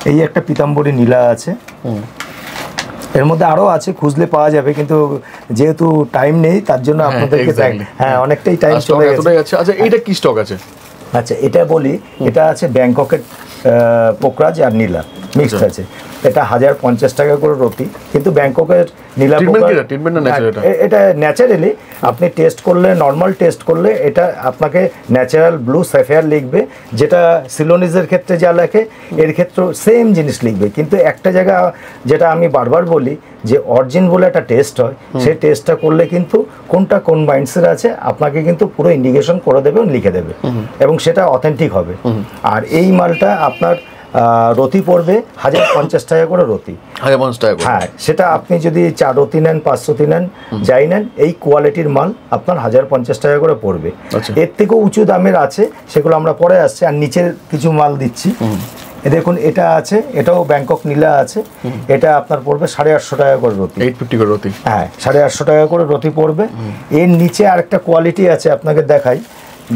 এই একটা পীতাম্বরী নীলা আছে, এর মধ্যে আরও আছে, খুঁজলে পাওয়া যাবে, কিন্তু যেহেতু টাইম নেই তার জন্য আপনাদেরকে অনেকটাই টাইম চলে গেছে। আচ্ছা, এটা কি স্টক আছে? আচ্ছা, এটা বলি, এটা আছে ব্যাংককের পোকরাজ আর নীলা মিক্সড আছে। এটা 1,050 টাকা করে রতি, কিন্তু ব্যাংককের নীলা এটা ন্যাচারালি আপনি টেস্ট করলে, নর্মাল টেস্ট করলে এটা আপনাকে ন্যাচারাল ব্লু স্যাফায়ার লিখবে, যেটা সিলোনিজের ক্ষেত্রে যা লেখে এর ক্ষেত্রেও সেম জিনিস লিখবে। কিন্তু একটা জায়গা যেটা আমি বারবার বলি, যে অরিজিন বলে একটা টেস্ট হয়, সেই টেস্টটা করলে কিন্তু কোনটা কোন মাইন্ডসেট আছে আপনাকে কিন্তু পুরো ইন্ডিকেশন করে দেবে, লিখে দেবে, এবং সেটা অথেন্টিক হবে। আর এই মালটা আপনার রতি পড়বে 1,050 টাকা করে রতি, 1,050 টাকা। হ্যাঁ, সেটা আপনি যদি 4 রতি নেন, 5 রতি নেন, যাই নেন, এই কোয়ালিটির মাল আপনার 1,050 টাকা করে পড়বে। এর থেকেও উঁচু দামের আছে, সেগুলো আমরা পরে আসছে। আর নিচের কিছু মাল দিচ্ছি, দেখুন এটা আছে, এটাও ব্যাংকক নীলা আছে, এটা আপনার পড়বে 850 টাকা করে রতি, 850 করে রতি। হ্যাঁ, 850 টাকা করে রতি পড়বে। এর নিচে আরেকটা কোয়ালিটি আছে, আপনাকে দেখাই,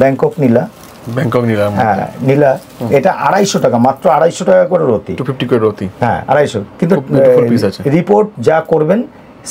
ব্যাংকক নীলা, হ্যাঁ নীলা, এটা 250 টাকা, মাত্র 250 টাকা করে রতি, 250 করে রতি। হ্যাঁ, 250। কিন্তু রিপোর্ট যা করবেন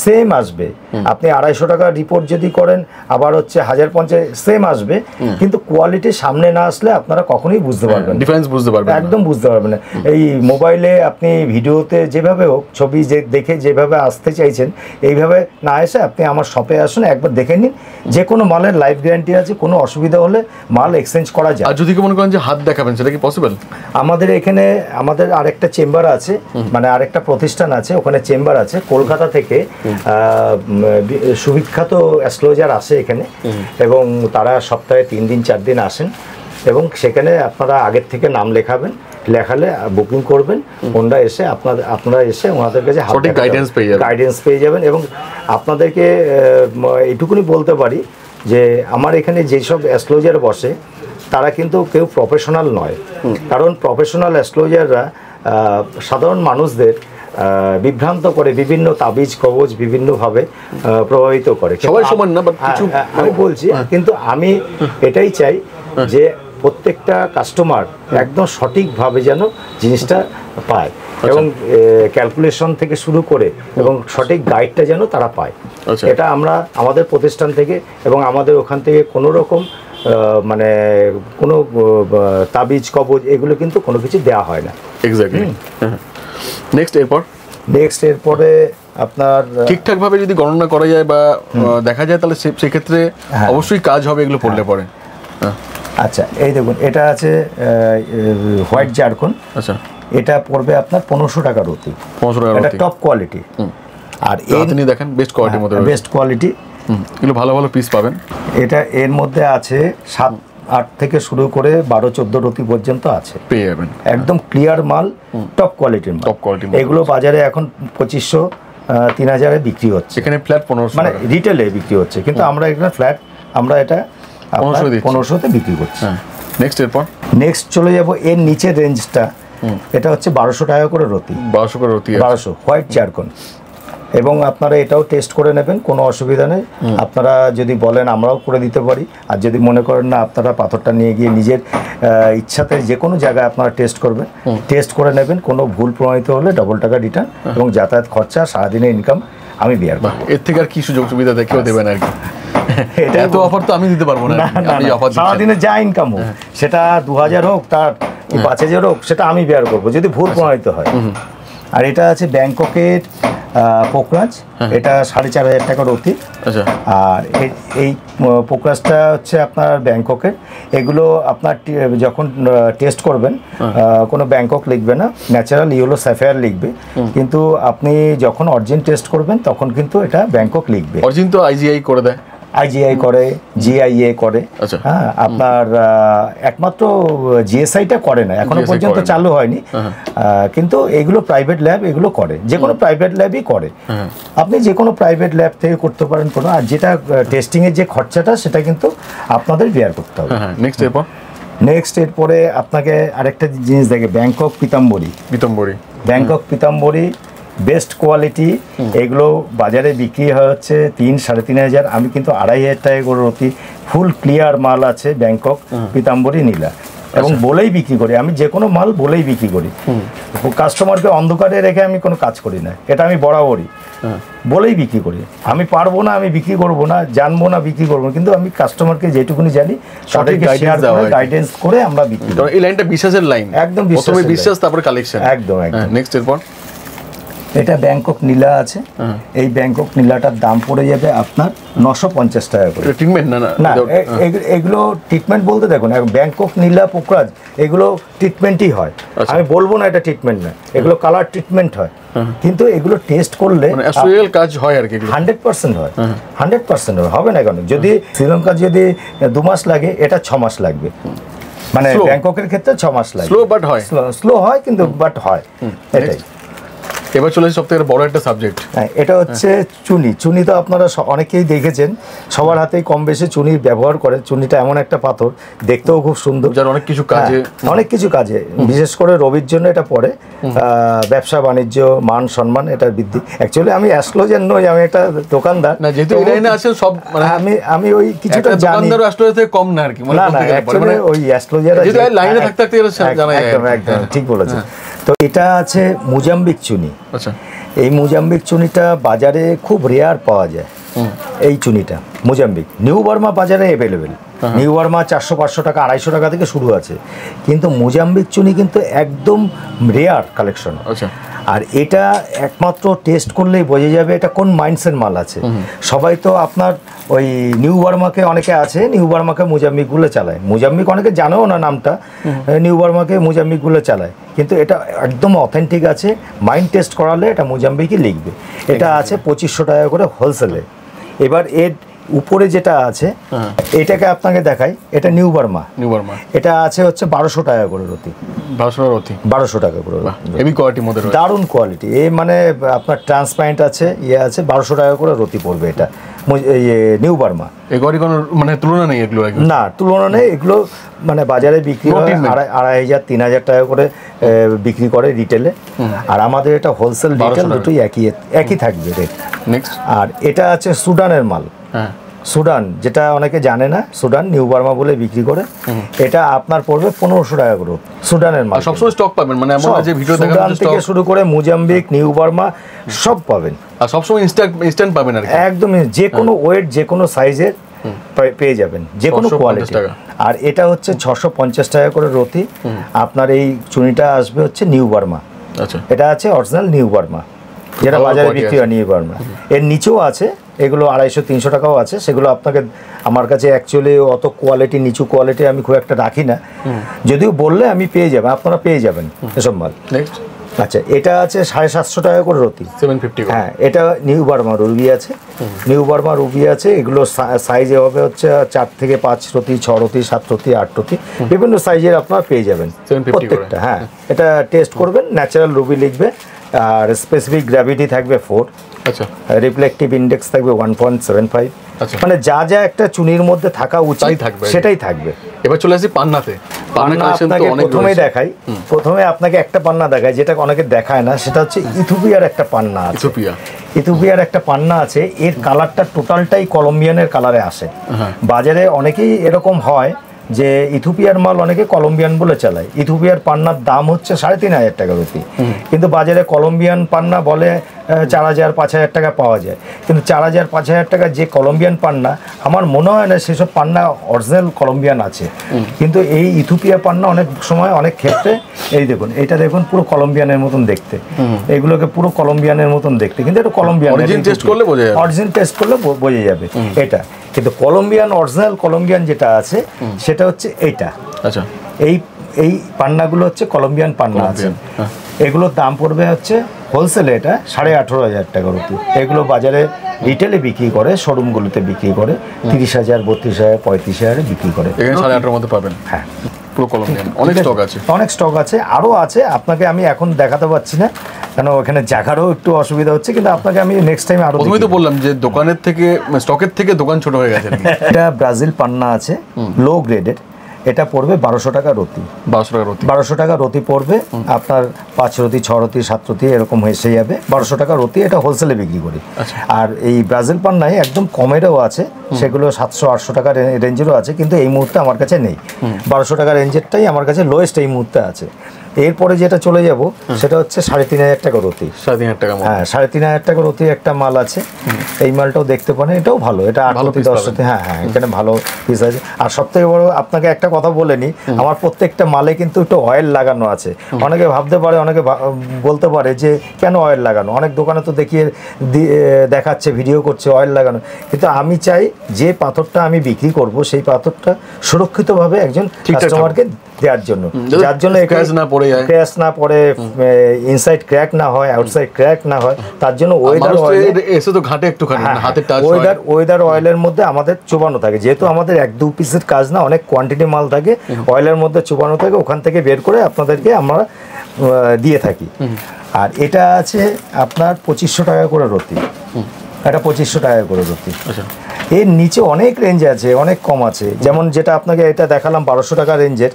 সেম আসবে। আপনি 250 টাকা রিপোর্ট যদি করেন আবার হচ্ছে 1050 সেম আসবে, কিন্তু কোয়ালিটি সামনে না আসলে আপনারা কখনোই বুঝতে পারবেন, ডিফারেন্স বুঝতে পারবেন, একদম বুঝতে পারবেন না। এই মোবাইলে আপনি ভিডিওতে যেভাবে হোক ছবি যে দেখে যেভাবে আসতে চাইছেন এইভাবে না এসে আপনি আমার শপে আসুন, একবার দেখে নিন। যে কোনো মালের লাইফ গ্যারান্টি আছে, কোনো অসুবিধা হলে মাল এক্সচেঞ্জ করা যায়। আর যদি মনে করেন যে হাত দেখাবেন সেটা কি পসিবল? আমাদের এখানে আমাদের আরেকটা চেম্বার আছে, মানে আরেকটা প্রতিষ্ঠান আছে, ওখানে চেম্বার আছে কলকাতা থেকে সুবিখ্যাত অ্যাস্ট্রোলজার আসে এখানে, এবং তারা সপ্তাহে 3 দিন 4 দিন আসেন, এবং সেখানে আপনারা আগের থেকে নাম লেখাবেন, লেখালে বুকিং করবেন, ওনারা এসে আপনারা এসে ওনাদের কাছে গাইডেন্স পেয়ে যাবেন। এবং আপনাদেরকে এইটুকুনি বলতে পারি যে আমার এখানে যেসব অ্যাস্ট্রোলজার বসে তারা কিন্তু কেউ প্রফেশনাল নয়, কারণ প্রফেশনাল অ্যাস্ট্রোলজাররা সাধারণ মানুষদের বিভ্রান্ত করে, বিভিন্ন তাবিজ কবজ বিভিন্নভাবে প্রভাবিত করে। সবাই সমান না, বাট কিছু আমি বলছি, কিন্তু আমি এটাই চাই যে প্রত্যেকটা কাস্টমার একদম সঠিকভাবে যেন জিনিসটা পায়, এবং ক্যালকুলেশন থেকে শুরু করে এবং সঠিক গাইডটা যেন তারা পায়। এটা আমরা আমাদের প্রতিষ্ঠান থেকে এবং আমাদের ওখান থেকে কোনো রকম মানে কোনো তাবিজ কবজ এগুলো কিন্তু কোনো কিছু দেওয়া হয় না। এক্স্যাক্টলি। নেক্সট এরপরে আপনার ঠিকঠাকভাবে যদি গণনা করা যায় বা দেখা যায় তাহলে সেক্ষেত্রে অবশ্যই কাজ হবে এগুলো পড়লে পরে। আচ্ছা, এই দেখুন এটা আছে হোয়াইট জারকন। আচ্ছা, এটা পড়বে আপনার 1500 টাকা রতি। 1500 টাকা রতি, টপ কোয়ালিটি। আর আপনি দেখেন বেস্ট কোয়ালিটির মধ্যে, বেস্ট কোয়ালিটি, এগুলো ভালো ভালো পিস পাবেন। এটা এর মধ্যে আছে 7-8 থেকে শুরু করে 12-14 রতি পর্যন্ত আছে, পেয়ে যাবেন। একদম ক্লিয়ার মাল, টপ কোয়ালিটির মাল। এগুলো বাজারে এখন 2500-3000 বিক্রি হচ্ছে, এখানে ফ্ল্যাট 1500 মানে রিটেলে বিক্রি হচ্ছে, কিন্তু আমরা এখানে ফ্ল্যাট আমরা এটা 1500-তে বিক্রি করছি। নেক্সট চলে যাব এর নিচের রেঞ্জটা, এটা হচ্ছে 1200 টাকা করে রতি। 1200 হোয়াইট জারকন। এবং আপনারা এটাও টেস্ট করে নেবেন, কোনো অসুবিধা নেই। আপনারা যদি বলেন আমরাও করে দিতে পারি, আর যদি মনে করেন না আপনারা পাথরটা নিয়ে গিয়ে নিজের ইচ্ছাতে যে কোনো জায়গায় আপনারা টেস্ট করবেন, টেস্ট করে নেবেন। কোনো ভুল প্রমাণিত হলে ডবল টাকা রিটার্ন, এবং যাতায়াত খরচা সারাদিনের ইনকাম আমি বেয়ার করব। এর থেকে আর কি সুযোগ সুবিধা দেখেও দেবেন আর কি? এটা এত অফার তো আমি দিতে পারবো না। সারাদিনে যা ইনকাম হোক, সেটা 2000 হোক, তার 5000 হোক, সেটা আমি বেয়ার করবো যদি ভুল প্রমাণিত হয়। আর এটা আছে ব্যাংককের পোকরাজ, এটা 4500 টাকা রতি। আর এই পোকরাজটা হচ্ছে আপনার ব্যাংককের। এগুলো আপনার যখন টেস্ট করবেন কোনো ব্যাংকক লিখবে না, ন্যাচারাল ইয়েলো স্যাফায়ার লিখবে, কিন্তু আপনি যখন অরিজিন টেস্ট করবেন তখন কিন্তু এটা ব্যাংকক লিখবে। অরিজিন তো আইজিআই করে দেয়, আইজিআই করে, জিআইএ করে। হ্যাঁ, আপনার একমাত্র জিএসআইটা করে না, এখনো পর্যন্ত চালু হয়নি, কিন্তু এগুলো প্রাইভেট ল্যাব এগুলো করে, যে কোনো প্রাইভেট ল্যাবই করে। আপনি যে কোনো প্রাইভেট ল্যাব থেকে করতে পারেন কোনো, আর যেটা টেস্টিংয়ের যে খরচাটা সেটা কিন্তু আপনাদের বেয়ার করতে হবে। নেক্সট এরপরে আপনাকে আরেকটা জিনিস দেখে, Bangkok Pitambari. Bangkok Pitambari best quality, এগুলো বাজারে বিক্রি হচ্ছে 3-3500, আমি কিন্তু 2500 টাকা করে রতি। ফুল ক্লিয়ার মাল আছে ব্যাংকক পিতাম্বরী নীলা, এবং বলেই বিক্রি করি, আমি যে কোনো মাল বলেই বিক্রি করি। কাস্টমারকে অন্ধকারে রেখে আমি কোনো কাজ করি না, এটা আমি বরাবরই বলেই বিক্রি করি। আমি পারবো না, আমি বিক্রি করবো না, জানবো না, বিক্রি করবো, কিন্তু আমি কাস্টমারকে যেটুকুনি জানি তাদেরকে শেয়ার করে গাইডেন্স করে আমরা বিক্রি করি। এই লাইনটা বিশ্বাসের লাইন, একদম বিশ্বাস, তারপর কালেকশন। একদম। নেক্সট এরপর এটা ব্যাংকক নীলা আছে। এই ব্যাংকক নীলাটার দাম পড়ে যাবে আপনার 950 টাকা করে। ট্রিটমেন্ট না, এগুলো ট্রিটমেন্ট বলতে দেখুন, ব্যাংকক নীলা পোকরাজ এগুলো ট্রিটমেন্টই হয়। আমি বলবো না এটা ট্রিটমেন্ট না, এগুলো কালার ট্রিটমেন্ট হয়, কিন্তু এগুলো টেস্ট করলে কাজ হয় আর কি, 100% হয়। 100% হবে না কেন? যদি শ্রীলঙ্কা যদি 2 মাস লাগে, এটা 6 মাস লাগবে, মানে ব্যাংককের ক্ষেত্রে 6 মাস লাগে। স্লো হয় কিন্তু বাট হয়, এটাই। এবার চলে সব থেকে বড় একটা সাবজেক্ট, এটা হচ্ছে চুনি। চুনি তো আপনারা অনেকেই দেখেছেন, সবার হাতেই কম বেশি চুনি ব্যবহার করে। চুনিটা এমন একটা পাথর, দেখতেও খুব সুন্দর, যার অনেক কিছু কাজে, বিশেষ করে রবির জন্য এটা পড়ে। ব্যবসা বাণিজ্য, মান সম্মান, এটার বৃদ্ধি। অ্যাকচুয়ালি আমি অ্যাস্ট্রোলজার নই, আমি একটা দোকানদার, না যেহেতু এই লাইনে আছে সব, মানে আমি ওই কিছুটা জানি। দোকানদার অ্যাস্ট্রোলজার থেকে কম না আর কি, মানে ওই অ্যাস্ট্রোলজার লাইনে থাকতে জানা যায়। একদম ঠিক বলেছেন। তো এটা আছে মোজাম্বিক চুনি। আচ্ছা, এই মোজাম্বিক চুনিটা বাজারে খুব রেয়ার পাওয়া যায়। এই চুনিটা মোজাম্বিক নিউ বার্মা বাজারে অ্যাভেলেবেল। নিউ বার্মা 400-500 টাকা 250 টাকা থেকে শুরু আছে, কিন্তু মোজাম্বিক চুনি কিন্তু একদম রেয়ার কালেকশন। আর এটা একমাত্র টেস্ট করলেই বোঝা যাবে এটা কোন মাইন্ডসের মাল আছে। সবাই তো আপনার ওই নিউ বার্মাকে অনেকে আছে, নিউ বার্মাকে মোজাম্বিকগুলো চালায়, মোজাম্বিক অনেকে জানেও না নামটা, নিউ বার্মাকে মোজাম্বিকগুলো চালায়, কিন্তু এটা একদম অথেন্টিক আছে। মাইন্ড টেস্ট করালে এটা মোজাম্বিকই লিখবে। এটা আছে 2500 টাকা করে হোলসেলে। এবার এর উপরে যেটা আছে এটাকে আপনাকে দেখাই, এটা নিউ বার্মা। এটা আছে হচ্ছে 1200 টাকা করে রতি। 1200 টাকা করে, হেভি কোয়ালিটির মধ্যে, দারুণ কোয়ালিটি। এই মানে আপনার ট্রান্সপারেন্ট আছে, আছে 1200 টাকা করে রতি পড়বে এটা নিউ বার্মা। এগুলো কোনো মানে তুলনা নেই, এগুলো না তুলনা নেই। এগুলো মানে বাজারে বিক্রি হয় 2500-3000 টাকা করে বিক্রি করে রিটেলে, আর আমাদের এটা হোলসেল রিটেল দুটোই একই থাকবে রেট। আর এটা আছে সুডানের মাল। সুডান, যেটা অনেকে জানে না, সুডান নিউ বার্মা বলে বিক্রি করে। এটা আপনার পড়বে 1500 টাকা করে সুডানের মাল। সবসময় স্টক পাবেন, মানে আমরা যে ভিডিও দেখাবো সুডান থেকে শুরু করে মোজাম্বিক, নিউ বার্মা সব পাবেন, আর সবসময় ইনস্ট্যান্ট পাবেন আর একদম যে কোনো ওয়েট যে কোনো সাইজের পেয়ে যাবেন, যে কোনো কোয়ালিটি। আর এটা হচ্ছে 650 টাকা করে রতি। আপনার এই চুনিটা আসবে হচ্ছে নিউ বার্মা। এটা আছে অরিজিনাল নিউ বার্মা, যেটা বাজারে বিক্রি হয় নিউ বার্মা। এর নিচেও আছে, এগুলো 250-300 টাকাও আছে। সেগুলো আপনাকে আমার কাছে অ্যাকচুয়ালি অত কোয়ালিটি, নিচু কোয়ালিটি আমি খুব একটা রাখি না, যদিও বললে আমি পেয়ে যাবেন, আপনারা পেয়ে যাবেন এসব মাল। আচ্ছা, এটা আছে 750 টাকা করে রতি, 750। হ্যাঁ, এটা নিউ বার্মা রুবি আছে, নিউ বার্মা রুবি আছে। এগুলো সাইজে হবে হচ্ছে 4 থেকে 5 রতি, 6 রতি, 7 রতি, 8 রতি, বিভিন্ন সাইজের আপনারা পেয়ে যাবেন প্রত্যেকটা। হ্যাঁ, এটা টেস্ট করবেন, ন্যাচারাল রুবি লিখবে, আর স্পেসিফিক গ্র্যাভিটি থাকবে 4। আচ্ছা, রিফ্লেকটিভ ইন্ডেক্স থাকবে 1.75। মানে যা যা একটা চুনির মধ্যে থাকা উচিত সেটাই থাকবে। এবার চলে আসি পান্নাতে। আপনাকে প্রথমেই দেখাই, প্রথমে আপনাকে একটা পান্না দেখাই যেটা অনেকে দেখায় না, সেটা হচ্ছে ইথিওপিয়ার একটা পান্না আছে। ইথিওপিয়ার একটা পান্না আছে, এর কালারটা টোটালটাই কলম্বিয়ানের কালারে আসে। বাজারে অনেকেই এরকম হয় যে ইথিওপিয়ার মাল অনেকে কলম্বিয়ান বলে চালায়। ইথিওপিয়ার পান্নার দাম হচ্ছে 3500 টাকা রতি, কিন্তু বাজারে কলম্বিয়ান পান্না বলে 4000-5000 টাকা পাওয়া যায়। কিন্তু 4000-5000 টাকা যে কলম্বিয়ান পান্না, আমার মনে হয় না সেসব পান্না অরিজিনাল কলম্বিয়ান আছে। কিন্তু এই ইথিওপিয়া পান্না অনেক সময় অনেক ক্ষেত্রে, এই দেখুন, এটা দেখুন পুরো কলম্বিয়ানের মতন দেখতে, এগুলোকে পুরো কলম্বিয়ানের মতন দেখতে, কিন্তু এটা কলম্বিয়ান। অরিজিন টেস্ট করলে বোঝা যাবে এটা। কিন্তু কলম্বিয়ান, অরিজিনাল কলম্বিয়ান যেটা আছে সেটা হচ্ছে এইটা। আচ্ছা, এই পান্নাগুলো হচ্ছে কলম্বিয়ান পান্না আছে। এগুলোর দাম পড়বে হচ্ছে হোলসেলে এটা 18,500 টাকা রতি। এগুলো বাজারে রিটেলে বিক্রি করে, শোরুমগুলোতে বিক্রি করে 30,000, 32,000, 35,000 বিক্রি করে। 18,500 মধ্যে পাবেন। হ্যাঁ, পুরো কলম্বিয়ান। অনেক স্টক আছে, আরও আছে। আপনাকে আমি এখন দেখাতে পারছি না, কেন ওখানে জায়গারও একটু অসুবিধা হচ্ছে, কিন্তু আপনাকে আমি নেক্সট টাইম আরো। প্রথমেই তো বললাম যে দোকানের থেকে, স্টকের থেকে দোকান ছোট হয়ে গেছে। এটা ব্রাজিল পান্না আছে, লো গ্রেডের। এটা পড়বে 1200 টাকা রতি। 1200 টাকা রতি পড়বে আপনার। 5 রতি, 6 রতি, 7 রতি এরকম এসে যাবে। 1200 টাকা রতি, এটা হোলসেলে বিক্রি করি। আর এই ব্রাজিল পান্নায় একদম কমেরও আছে, সেগুলো 700-800 টাকা রেঞ্জেরও আছে, কিন্তু এই মুহূর্তে আমার কাছে নেই। 1200 টাকা রেঞ্জেরটাই আমার কাছে লোয়েস্ট এই মুহূর্তে আছে। এরপরে যেটা চলে যাব সেটা হচ্ছে 3500 টাকা রতি। 3500 টাকা, হ্যাঁ, 3500 টাকা রতি একটা মাল আছে। এই মালটাও দেখতে পারেন, এটাও ভালো। এটা 8 রতি, 10 রতি। হ্যাঁ, এখানে ভালো পিস আছে। আর সবথেকে বড় আপনাকে একটা কথা বলে নিই, আমার প্রত্যেকটা মালে কিন্তু একটু অয়েল লাগানো আছে। অনেকে ভাবতে পারে, অনেকে বলতে পারে যে কেন অয়েল লাগানো, অনেক দোকানে তো দেখাচ্ছে, ভিডিও করছে অয়েল লাগানো, কিন্তু আমি চাই যে পাথরটা আমি বিক্রি করব সেই পাথরটা সুরক্ষিতভাবে একজন কাস্টমারকে দেওয়ার জন্য, যার জন্য ক্র্যাশ না পড়ে, ইনসাইড ক্র্যাক না হয়, আউটসাইড ক্র্যাক না হয়, তার জন্য ওয়েদার অয়েলের মধ্যে আমাদের চোবানো থাকে। যেহেতু আমাদের 1-2 পিসের কাজ না, অনেক কোয়ান্টিটি মাল থাকে, অয়েলের মধ্যে চোবানো থাকে, ওখান থেকে বের করে আপনাদেরকে আমরা দিয়ে থাকি। আর এটা আছে আপনার 2500 টাকা করে রতি। এটা 2500 টাকা করে রতি। এর নিচে অনেক রেঞ্জ আছে, অনেক কম আছে। যেমন যেটা আপনাকে এটা দেখালাম 1200 টাকা রেঞ্জের,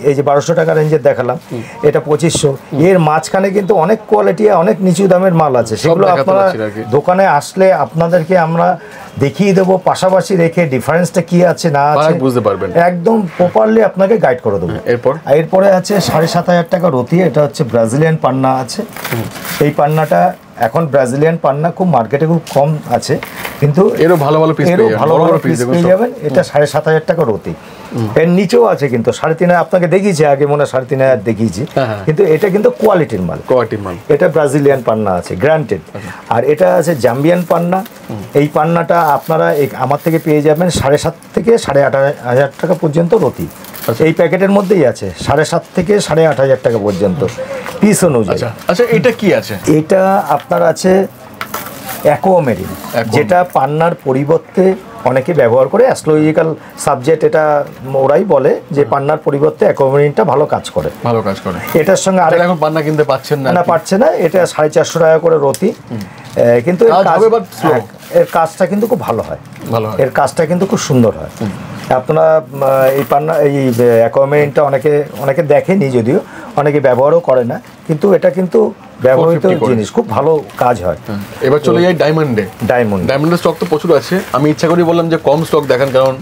এই যে 1200 টাকা রেঞ্জের দেখালাম, এটা 2500। এর মাঝখানে কিন্তু অনেক কোয়ালিটি, অনেক নিচু দামের মাল আছে, সেগুলো আপনারা দোকানে আসলে আপনাদেরকে আমরা দেখিয়ে দেবো, পাশাপাশি রেখে ডিফারেন্সটা কি আছে না আছে বুঝতে পারবেন, একদম প্রপারলি আপনাকে গাইড করে দেবো। এরপরে আছে 7500 টাকা রতি, এটা হচ্ছে ব্রাজিলিয়ান পান্না আছে। এই পান্নাটা এখন ব্রাজিলিয়ান পান্না খুব মার্কেটে খুব কম আছে, কিন্তু এরও ভালো ভালো পিস পেয়ে যাবেন। এটা 7500 টাকা রতি। এর নিচেও আছে কিন্তু 3500, আপনাকে দেখিয়েছি আগে মনে হয় 3500 দেখিয়েছি, কিন্তু এটা কিন্তু কোয়ালিটির মাল। এটা ব্রাজিলিয়ান পান্না আছে গ্রান্টেড। আর এটা আছে জাম্বিয়ান পান্না। এই পান্নাটা আপনারা আমার থেকে পেয়ে যাবেন 7.5 থেকে 8.5 টাকা পর্যন্ত রতি। এই প্যাকেটের মধ্যেই আছে 7.5 থেকে 8.5 টাকা পর্যন্ত পিস অনুযায়ী। আচ্ছা, এটা কি আছে? এটা আপনার আছে অ্যাকোয়ামেরিন, যেটা পান্নার পরিবর্তে অনেকে ব্যবহার করে, অ্যাস্ট্রোলজিক্যাল সাবজেক্ট এটা ওরাই বলে যে পান্নার পরিবর্তে অ্যাকোয়ামেরিনটা ভালো কাজ করে। এটার সঙ্গে আর এখন পান্না কিনতে পাচ্ছেন না, পাচ্ছে না। এটা 450 টাকা করে রতি, কিন্তু এর কাজটা কিন্তু খুব ভালো হয়, এর কাজটা কিন্তু খুব সুন্দর হয়। আপনারা এই পান্না, এই অ্যাকোয়ামেরিনটা অনেকে দেখেনি, যদিও অনেকে ব্যবহারও করে না, কিন্তু এটা কিন্তু ব্যবহৃত জিনিস, খুব ভালো কাজ হয়। এবার চলে যাই ডায়মন্ডের স্টক তো প্রচুর আছে। আমি ইচ্ছা করি বললাম যে কম স্টক দেখান, কারণ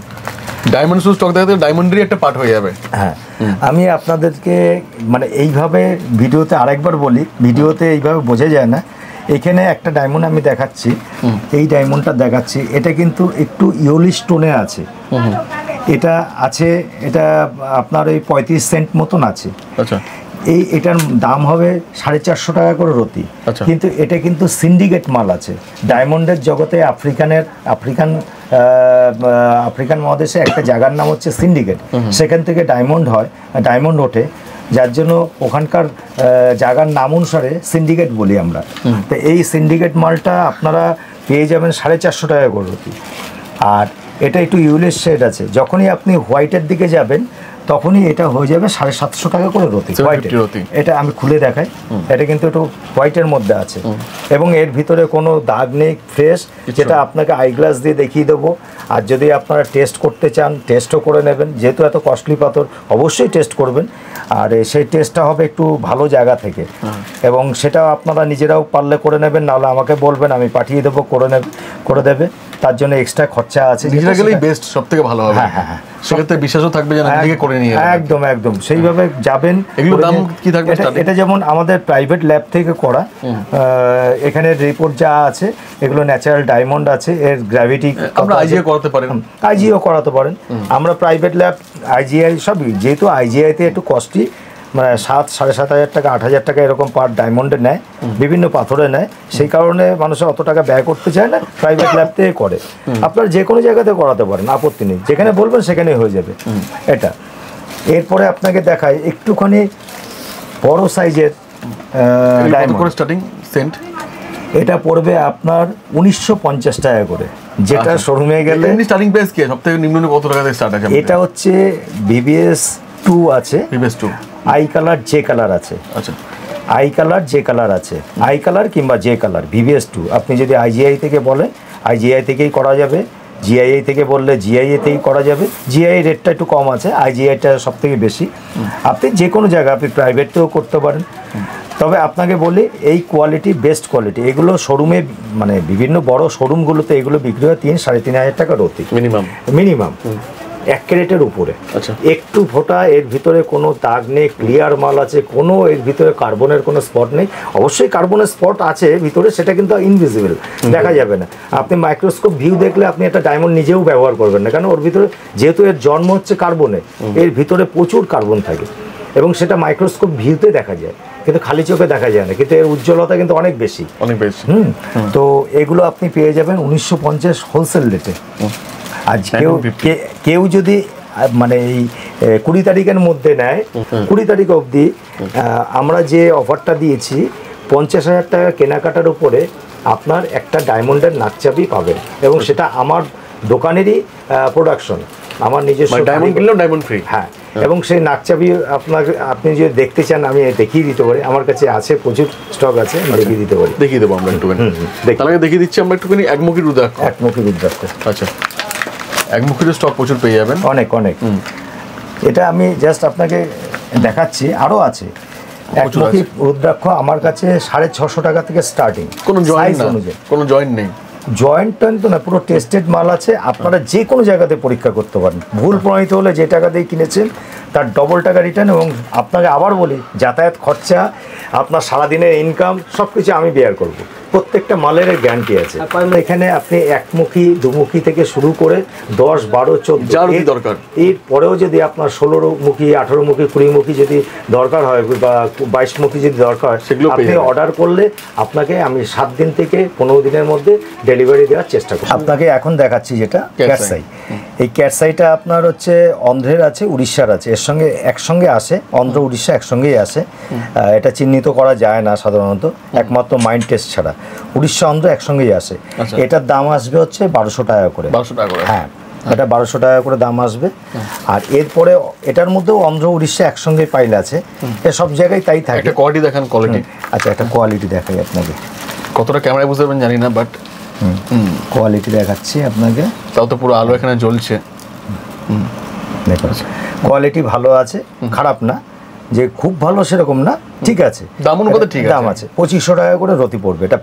ডায়মন্ড স্টক দেখাতে ডায়মন্ডেরই একটা পার্ট হয়ে যাবে। হ্যাঁ, আমি আপনাদেরকে মানে এইভাবে ভিডিওতে আরেকবার বলি, ভিডিওতে এইভাবে বোঝা যায় না। এখানে একটা ডায়মন্ড আমি দেখাচ্ছি, এই ডায়মন্ডটা দেখাচ্ছি, এটা কিন্তু একটু ইয়োলি স্টোনে আছে। এটা আছে, এটা আপনার ওই 35 সেন্ট মতন আছে। আচ্ছা, এটার দাম হবে 450 টাকা করে রতি। কিন্তু এটা কিন্তু সিন্ডিকেট মাল আছে ডায়মন্ডের জগতে। আফ্রিকান মহাদেশে একটা জায়গার নাম হচ্ছে সিন্ডিকেট, সেখান থেকে ডায়মন্ড ওঠে, যার জন্য ওখানকার জায়গার নাম অনুসারে সিন্ডিকেট বলি আমরা। তো এই সিন্ডিকেট মালটা আপনারা পেয়ে যাবেন 450 টাকা করে রতি। আর এটা একটু ইউলেস শেড আছে, যখনই আপনি হোয়াইটের দিকে যাবেন তখনই এটা হয়ে যাবে 750 টাকা করে রতি। এটা আমি খুলে দেখাই, এটা কিন্তু একটু হোয়াইটের মধ্যে আছে এবং এর ভিতরে কোনো দাগ নেই, ফ্রেশ, যেটা আপনাকে আইগ্লাস দিয়ে দেখিয়ে দেবো। আর যদি আপনারা টেস্ট করতে চান টেস্টও করে নেবেন, যেহেতু এত কস্টলি পাথর অবশ্যই টেস্ট করবেন। আর সেই টেস্টটা হবে একটু ভালো জায়গা থেকে, এবং সেটা আপনারা নিজেরাও পারলে করে নেবেন, নাহলে আমাকে বলবেন, আমি পাঠিয়ে দেবো, করে দেবে। তার জন্য এক্সট্রা খরচা আছে, নিজেরা গেলেই বেস্ট, সবথেকে ভালো হবে। হ্যাঁ, সেক্ষেত্রে বিশ্বাসও থাকবে যে নিজে করে নিয়ে একদম সেইভাবে যাবেন। এগুলোর দাম কি থাকবে? এটা যেমন আমাদের প্রাইভেট ল্যাব থেকে করা, এখানে রিপোর্ট যা আছে এগুলো ন্যাচারাল ডায়মন্ড আছে, এর গ্র্যাভিটি আমরা আইজিআই করাতে পারেন, আইজিও করাতে পারেন। আমরা প্রাইভেট ল্যাব আইজিআই সবই, যেহেতু আইজিআইতে একটু কস্টলি, মানে 7,500 টাকা 8,000 টাকা এরকম পার ডায়মন্ডে নেয়, বিভিন্ন পাথরে নেয়, সেই কারণে মানুষের অত টাকা ব্যয় করতে চায় না, প্রাইভেট ল্যাব থেকে করে। আপনারা যে কোনো জায়গাতে করাতে পারেন, আপত্তি নেই, যেখানে বলবেন সেখানেই হয়ে যাবে এটা। এরপরে আপনাকে দেখাই একটুখানি বড় সাইজের ডায়মন্ড। স্টার্টিং সেন্ট এটা পড়বে আপনার 1950 টাকা করে, যেটা শোরুমে গেলে স্টার্টিং প্রাইস কি সবথেকে নিম্ন কত টাকা থেকে স্টার্ট আছে? এটা হচ্ছে বিবিএস 2 আছে, BBS 2 I colour J colour আছে। আচ্ছা, আই কালার জে কালার আছে, আই কালার কিংবা জে কালার বিবিএস 2। আপনি যদি আইজিআই থেকে বলেন আইজিআই থেকেই করা যাবে, জিআইআই থেকে বললে জিআইআই থেকেই করা যাবে। জিআই রেটটা একটু কম আছে, আইজিআইটা সব থেকে বেশি। আপনি যে কোনো জায়গায়, আপনি প্রাইভেটতেও করতে পারেন। তবে আপনাকে বলি এই কোয়ালিটি বেস্ট কোয়ালিটি। এগুলো শোরুমে, মানে বিভিন্ন বড় শোরুমগুলোতে এগুলো বিক্রি হয় 3-3.5 টাকা রতি মিনিমাম, 1 ক্যারেটের উপরে। একটু ফোটা, এর ভিতরে কোনো দাগ নেই, ক্লিয়ার মাল আছে, কোনো এর ভিতরে কার্বনের কোনো স্পট নেই। অবশ্যই কার্বনের স্পট আছে ভিতরে, সেটা কিন্তু ইনভিজিবল, দেখা যাবে না। আপনি মাইক্রোস্কোপ ভিউ দেখলে আপনি একটা ডায়মন্ড নিজেও ব্যবহার করবেন না, কারণ ওর ভিতরে যেহেতু এর জন্ম হচ্ছে কার্বনে, এর ভিতরে প্রচুর কার্বন থাকে এবং সেটা মাইক্রোস্কোপ ভিউতে দেখা যায়, কিন্তু খালি চোখে দেখা যায় না, কিন্তু এর উজ্জ্বলতা কিন্তু অনেক বেশি। তো এগুলো আপনি পেয়ে যাবেন 1950 হোলসেল রেটে। আজ কেউ যদি মানে এই 20 তারিখের মধ্যে নেয়, 20 তারিখ অবধি আমরা যে অফারটা দিয়েছি 50,000 টাকা কেনাকাটার উপরে আপনার একটা ডায়মন্ডের নাকচাবি পাবেন, এবং সেটা আমার দোকানেরই প্রোডাকশন, আমার নিজস্ব ডায়মন্ড কিনলেও ডায়মন্ড ফ্রি। হ্যাঁ, এবং সেই নাকচাবি আপনি যদি দেখতে চান আমি দেখিয়ে দিতে পারি, আমার কাছে আছে, প্রচুর স্টক আছে, আমি দেখিয়ে দিতে পারি। দেখিয়ে দেবো আমরা একটুখানি, তাহলে দেখিয়ে দিচ্ছি আমরা একটুখানি একমুখী রুদ্রাক্ষ। একমুখী রুদ্রাক্ষ, আচ্ছা, একমুখীর স্টক প্রচুর পেয়ে যাবেন, অনেক অনেক। এটা আমি জাস্ট আপনাকে দেখাচ্ছি, আরও আছে। একমুখী রুদ্রাক্ষ আমার কাছে 650 টাকা থেকে স্টার্টিং। কোনো জয়েন্ট না, কোনো জয়েন্ট নেই, জয়েন্ট টয়েন্ট তো না, পুরো টেস্টেড মাল আছে। আপনারা যে কোনো জায়গাতে পরীক্ষা করতে পারেন। ভুল প্রমাণিত হলে যে টাকা দিয়ে কিনেছেন তার ডবল টাকা রিটার্ন। এবং আপনাকে আবার বলি, যাতায়াত খরচা, আপনার সারাদিনের ইনকাম সব কিছু আমি বেয়ার করব। প্রত্যেকটা মালের গ্যারান্টি আছে। এখানে আপনি একমুখী, দুমুখী থেকে শুরু করে 10, 12, 14 দরকার, এরপরেও যদি আপনার 16মুখী, 18মুখী, 20মুখী যদি দরকার হয় বা 22মুখী যদি দরকার হয়, সেগুলো আপনি অর্ডার করলে আপনাকে আমি 7 দিন থেকে 15 দিনের মধ্যে ডেলিভারি দেওয়ার চেষ্টা করি। আপনাকে এখন দেখাচ্ছি যেটা ক্যাটসাই। এই ক্যাটসাইটা আপনার হচ্ছে অন্ধ্রের আছে, উড়িষ্যার আছে, এর সঙ্গে একসঙ্গে আসে। অন্ধ্র উড়িষ্যা একসঙ্গেই আসে। এটা চিহ্নিত করা যায় না সাধারণত, একমাত্র মাইন্ড টেস্ট ছাড়া। উড়িষ্যা অন্ধ্র একসঙ্গেই আসে। এটার দাম আসবে হচ্ছে 1200 টাকা করে। 1200 টাকা করে, হ্যাঁ, এটা 1200 টাকা করে দাম আসবে। আর এরপরে এটার মধ্যেও অন্ধ্র উড়িষ্যা একসঙ্গে পাইল আছে, সব জায়গায় তাই থাকে। একটা কোয়ালিটি দেখান, কোয়ালিটি। আচ্ছা, একটা কোয়ালিটি দেখাই আপনাকে, কতটা ক্যামেরায় বুঝতে পারবেন জানি না, বাট কোয়ালিটি দেখাচ্ছি আপনাকে। তাও তো পুরো আলো এখানে জ্বলছে। দেখুন, কোয়ালিটি ভালো আছে, খারাপ না, যে খুব ভালো সেরকম না, ঠিক আছে। দাম অনুপাতে ঠিক আছে, দাম আছে। 2500 টাকা করে রতি পড়বে। এটা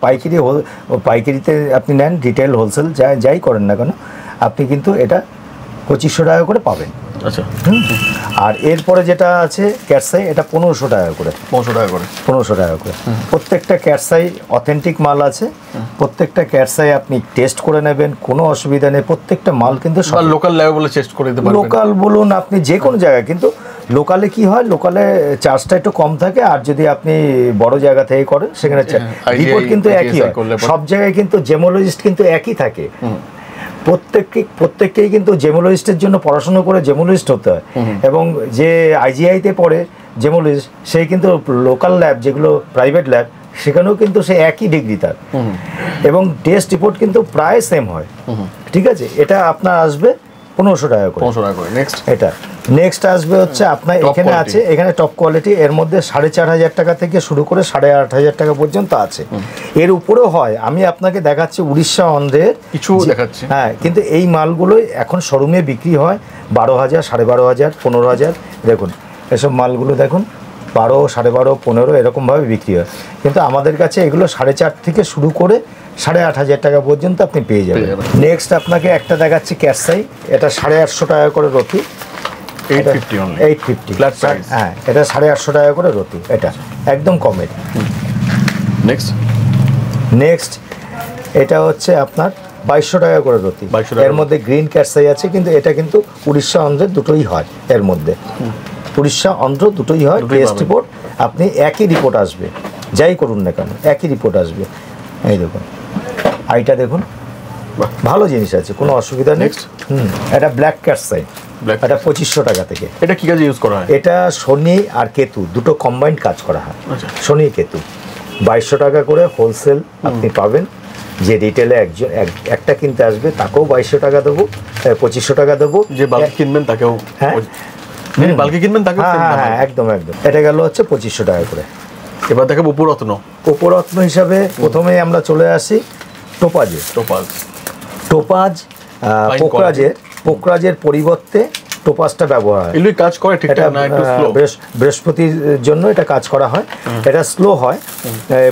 পাইকারিতে আপনি নেন, রিটেল, হোলসেল যাই করেন না কেন, আপনি কিন্তু এটা 2500 টাকা করে পাবেন। আচ্ছা, আর এরপরে যেটা আছে ক্যাটসাই, এটা 1500 টাকা করে। 1500 টাকা করে, 1500 টাকা করে। প্রত্যেকটা ক্যাটসাই অথেন্টিক মাল আছে। প্রত্যেকটা ক্যাটসাই আপনি টেস্ট করে নেবেন, কোনো অসুবিধা নেই। প্রত্যেকটা মাল কিন্তু লোকাল লেভেলে টেস্ট করে দিতে পারবেন। লোকাল বলুন, আপনি যে কোনো জায়গায়, কিন্তু লোকালে কি হয়, লোকালে চার্জটা একটু কম থাকে। আর যদি আপনি বড় জায়গা থেকে করেন, সেখানে রিপোর্ট কিন্তু একই হয়। সব জায়গায় কিন্তু জেমোলজিস্ট কিন্তু একই থাকে। প্রত্যেককেই কিন্তু জেমোলজিস্টের জন্য পড়াশোনা করে জেমোলজিস্ট হতে হয়। এবং যে আইজিআইতে পড়ে জেমোলজিস্ট, সেই কিন্তু লোকাল ল্যাব, যেগুলো প্রাইভেট ল্যাব, সেখানেও কিন্তু সে একই ডিগ্রি তার, এবং টেস্ট রিপোর্ট কিন্তু প্রায় সেম হয়। ঠিক আছে, এটা আপনার আসবে 1500 টাকা করে। 1500 টাকা করে। নেক্সট আসবে হচ্ছে আপনার এখানে আছে, এখানে টপ কোয়ালিটি, এর মধ্যে 4500 টাকা থেকে শুরু করে 8500 টাকা পর্যন্ত আছে। এর উপরেও হয়। আমি আপনাকে দেখাচ্ছি উড়িষ্যা, অন্ধ্রের কিছু দেখাচ্ছি। হ্যাঁ, কিন্তু এই মালগুলোই এখন শোরুমে বিক্রি হয় 12,000, 12,500, 15,000। দেখুন এসব মালগুলো দেখুন, 12, 12.5, 15 এরকমভাবে বিক্রি হয়। কিন্তু আমাদের কাছে এগুলো 4.5 থেকে শুরু করে 8,500 টাকা পর্যন্ত আপনি পেয়ে যাবেন। নেক্সট আপনাকে একটা দেখাচ্ছি ক্যাটসাই, এটা 850 টাকা করে রতি। 850 হ্যাঁ, এটা 850 টাকা করে রতি। এটা একদম কমের। নেক্সট এটা হচ্ছে আপনার 2200 টাকা করে রতি। এর মধ্যে গ্রিন ক্যাটসাই আছে, কিন্তু এটা কিন্তু উড়িষ্যা, অন্ধ্রের দুটোই হয়। এর মধ্যে উড়িষ্যা, অন্ধ্র দুটোই হয়। টেস্ট রিপোর্ট আপনি একই রিপোর্ট আসবে, যাই করুন না কেন একই রিপোর্ট আসবে। এই দেখুন, আইটা দেখুন, ভালো জিনিস আছে, কোনো অসুবিধা নেই। এটা ব্ল্যাক ক্যাটসাই, এটা 2500 টাকা থেকে। এটা কি কাজে ইউজ করা হয়? এটা শনি আর কেতু দুটো কম্বাইন্ড কাজ করা হয়। শনি কেতু 2200 টাকা করে হোলসেল আপনি পাবেন। যে রিটেলে একটা কিনতে আসবে তাকেও 2200 টাকা দেবো, 2500 টাকা দেবো। যে বাল্কি কিনবেন তাকেও, হ্যাঁ বাল্কি কিনবেন তাকেও, হ্যাঁ একদম। এটা গেল হচ্ছে 2500 টাকা করে। এবার দেখাবো উপরত্ন। উপরত্ন হিসাবে প্রথমেই আমরা চলে আসি টোপাজে। টোপাজ পোকরাজের পরিবর্তে টোপাজটা ব্যবহার হয়। এগুলি কাজ করে ঠিকঠাক না, একটু স্লো। বৃহস্পতির জন্য এটা কাজ করা হয়, এটা স্লো হয়।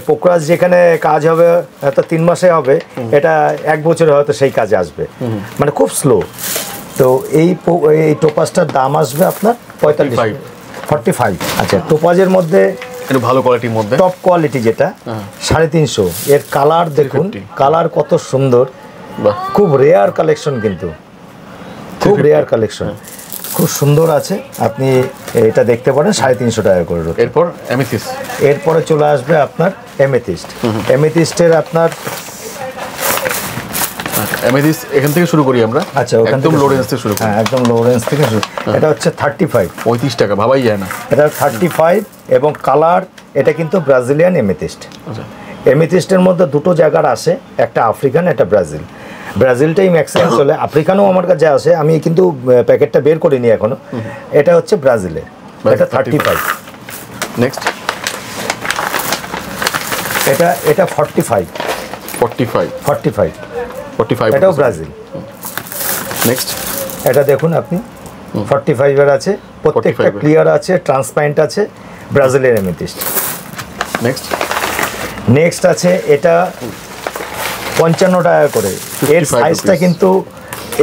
পোকরাজ যেখানে কাজ হবে হয়তো 3 মাসে হবে, এটা 1 বছরে হয়তো সেই কাজে আসবে, মানে খুব স্লো। তো এই টোপাজটার দাম আসবে আপনার 45। আচ্ছা, টোপাজের মধ্যে একটু ভালো কোয়ালিটির মধ্যে টপ কোয়ালিটি যেটা 350। এর কালার দেখুন, কালার কত সুন্দর, খুব রেয়ার কালেকশন, কিন্তু খুব রেয়ার কালেকশন, খুব সুন্দর আছে। আপনি এটা দেখতে পারেন 350 টাকা করে। এরপর অ্যামেথিস্ট, এরপরে চলে আসবে আপনার অ্যামেথিস্ট। অ্যামেথিস্টের আপনার অ্যামেথিস্ট এখান থেকে শুরু করি আমরা। আচ্ছা, একদম লো রেঞ্জ থেকে শুরু করি। হ্যাঁ, একদম লো রেঞ্জ থেকে শুরু। এটা হচ্ছে 35 টাকা, ভাবাই যায় না। এটা 35 এবং কালার, এটা কিন্তু ব্রাজিলিয়ান অ্যামেথিস্ট। আচ্ছা, অ্যামেথিস্টের মধ্যে দুটো জায়গার আসে, একটা আফ্রিকান, একটা ব্রাজিল। ব্রাজিলটাই ম্যাক্সিমাম চলে, আফ্রিকানও আমার কাছে আসে, আমি কিন্তু প্যাকেটটা বের করিনি এখনো। এটা হচ্ছে ব্রাজিলের, এটা 35। নেক্সট এটা 45। এটাও ব্রাজিল। নেক্সট এটা দেখুন আপনি 45 আছে, প্রত্যেকটা ক্লিয়ার আছে, ট্রান্সপারেন্ট আছে, ব্রাজিলের এমেথিস্ট। নেক্সট আছে এটা 55 টাকা করে। এর সাইজটা কিন্তু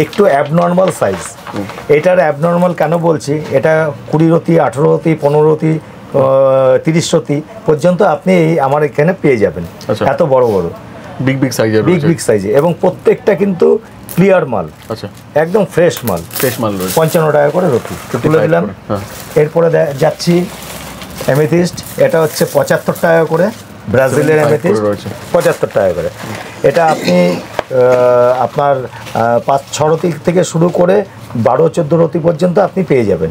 একটু অ্যাবনর্মাল সাইজ। এটার অ্যাবনর্মাল কেন বলছি, এটা 20 রতি, 18 রতি, 15 রতি, 30 রতি পর্যন্ত আপনি আমার এখানে পেয়ে যাবেন। এত বড় বড় বিগ সাইজে, এবং প্রত্যেকটা কিন্তু ক্লিয়ার মাল, আচ্ছা একদম ফ্রেশ মাল। 55 টাকা করে রতি তুলে দিলাম। এরপরে যাচ্ছি এমেথিস্ট, এটা হচ্ছে 75 টাকা করে, ব্রাজিলের এমেথিস্ট 75 টাকা করে। এটা আপনি আপনার 5-6 রতি থেকে শুরু করে 12-14 রতি পর্যন্ত আপনি পেয়ে যাবেন।